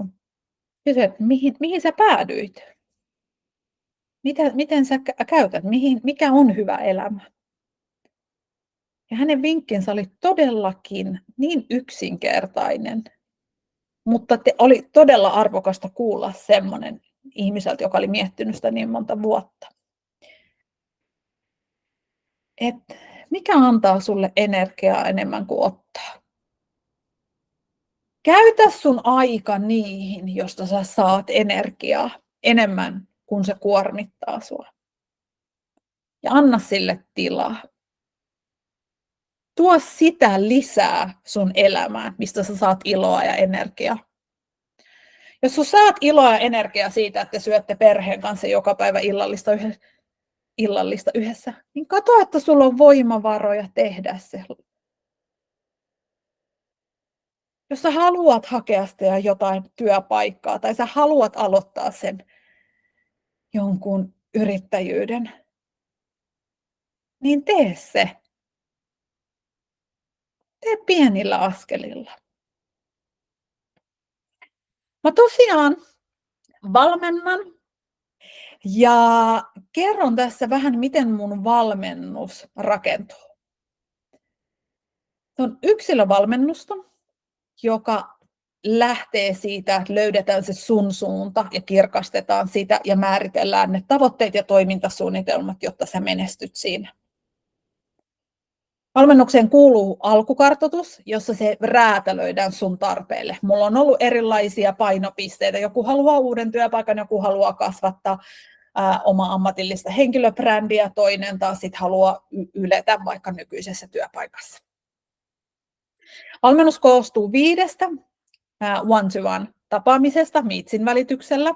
kysyin, että mihin sä päädyit? Miten sä käytät, mikä on hyvä elämä? Ja hänen vinkkinsä oli todellakin niin yksinkertainen, mutta oli todella arvokasta kuulla semmoinen ihmiseltä, joka oli miettinyt sitä niin monta vuotta. Et mikä antaa sulle energiaa enemmän kuin ottaa? Käytä sun aika niihin, josta sä saat energiaa enemmän kuin se kuormittaa sua. Ja anna sille tilaa. Tuo sitä lisää sun elämään, mistä sä saat iloa ja energiaa. Jos sä saat iloa ja energiaa siitä, että te syötte perheen kanssa joka päivä illallista yhdessä, niin katso, että sulla on voimavaroja tehdä se. Jos sä haluat hakea sitä jotain työpaikkaa tai sä haluat aloittaa sen jonkun yrittäjyyden, niin tee se. Tee pienillä askelilla. Mä tosiaan valmennan ja kerron tässä vähän, miten mun valmennus rakentuu. Se on yksilövalmennusta, joka lähtee siitä, että löydetään se sun suunta ja kirkastetaan sitä ja määritellään ne tavoitteet ja toimintasuunnitelmat, jotta sä menestyt siinä. Valmennukseen kuuluu alkukartoitus, jossa se räätälöidään sun tarpeille. Mulla on ollut erilaisia painopisteitä. Joku haluaa uuden työpaikan, joku haluaa kasvattaa omaa ammatillista henkilöbrändiä, toinen taas sit haluaa yletä vaikka nykyisessä työpaikassa. Valmennus koostuu 5 one-to-one tapaamisesta Meetsin välityksellä.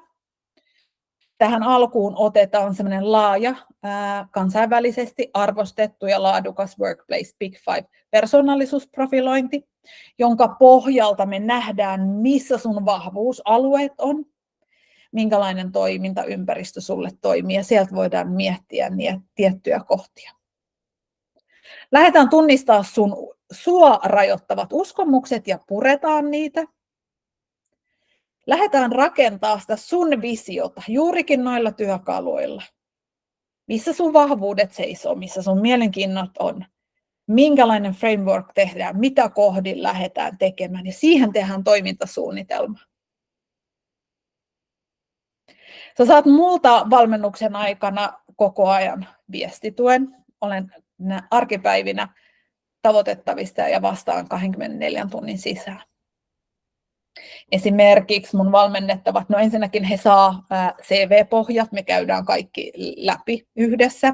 Tähän alkuun otetaan semmoinen laaja, kansainvälisesti arvostettu ja laadukas Workplace Big Five persoonallisuusprofilointi, jonka pohjalta me nähdään, missä sun vahvuusalueet on, minkälainen toimintaympäristö sulle toimii, ja sieltä voidaan miettiä niitä tiettyjä kohtia. Lähdetään tunnistaa sua rajoittavat uskomukset ja puretaan niitä. Lähdetään rakentamaan sitä sun visiota juurikin noilla työkaluilla. Missä sun vahvuudet seisoo, missä sun mielenkiinnot on, minkälainen framework tehdään, mitä kohdin lähdetään tekemään, ja siihen tehdään toimintasuunnitelma. Sä saat multa valmennuksen aikana koko ajan viestituen. Olen arkipäivinä tavoitettavista ja vastaan 24 tunnin sisään. Esimerkiksi mun valmennettavat, no ensinnäkin he saa CV-pohjat, me käydään kaikki läpi yhdessä.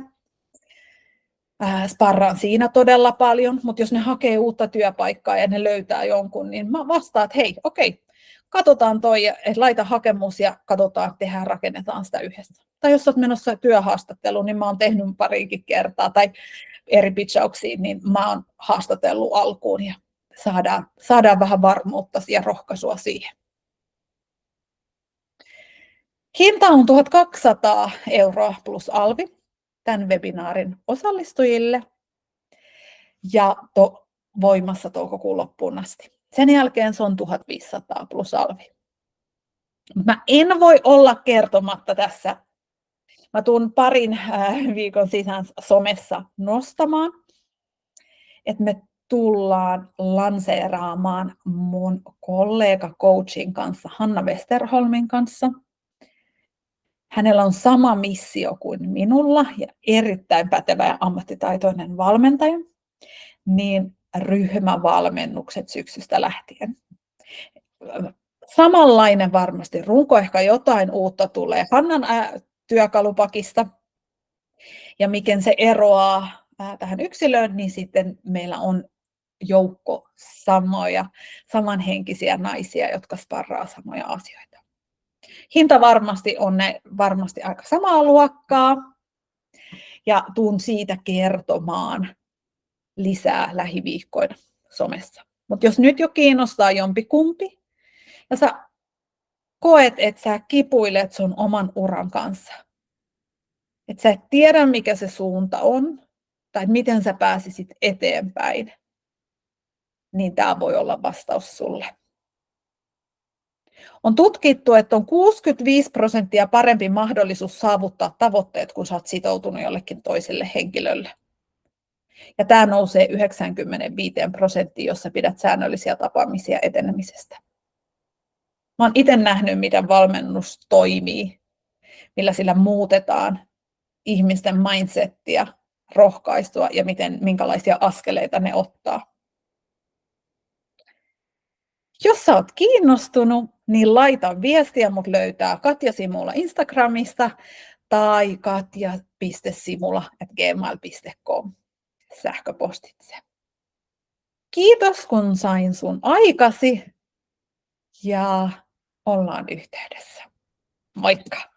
Sparraan siinä todella paljon, mutta jos ne hakee uutta työpaikkaa ja ne löytää jonkun, niin mä vastaan, että hei, okei, katsotaan toi, laita hakemus ja katsotaan, tehdään, rakennetaan sitä yhdessä. Tai jos olet menossa työhaastatteluun, niin mä oon tehnyt parikin kertaa, tai eri pitchauksiin, niin mä oon haastatellut alkuun ja saadaan vähän varmuutta ja rohkaisua siihen. Hinta on 1 200 € plus alvi tämän webinaarin osallistujille ja voimassa toukokuun loppuun asti. Sen jälkeen se on 1 500 plus alvi. Mä en voi olla kertomatta tässä. Mä tuun parin viikon sisään somessa nostamaan, että me tullaan lanseeraamaan mun kollega coachin kanssa, Hanna Westerholmin kanssa. Hänellä on sama missio kuin minulla ja erittäin pätevä ja ammattitaitoinen valmentaja, niin ryhmävalmennukset syksystä lähtien. Samanlainen varmasti runko, ehkä jotain uutta tulee Hannan työkalupakista. Ja miten se eroaa tähän yksilöön, niin sitten meillä on joukko samanhenkisiä naisia, jotka sparraa samoja asioita. Hinta on varmasti aika samaa luokkaa ja tuun siitä kertomaan lisää lähiviikkoina somessa. Mutta jos nyt jo kiinnostaa jompikumpi ja sä koet, että sä kipuilet sun oman uran kanssa, että sä et tiedä, mikä se suunta on, tai miten sä pääsisit eteenpäin, niin tämä voi olla vastaus sulle. On tutkittu, että on 65% parempi mahdollisuus saavuttaa tavoitteet, kun sä oot sitoutunut jollekin toiselle henkilölle. Ja tämä nousee 95%, jos sä pidät säännöllisiä tapaamisia etenemisestä. Mä oon itse nähnyt, miten valmennus toimii, millä sillä muutetaan ihmisten mindsettiä, rohkaistua ja minkälaisia askeleita ne ottaa. Jos sä oot kiinnostunut, niin laita viestiä, mut löytää Katja Simula Instagramista tai katja.simula@gmail.com sähköpostitse. Kiitos, kun sain sun aikasi ja ollaan yhteydessä. Moikka!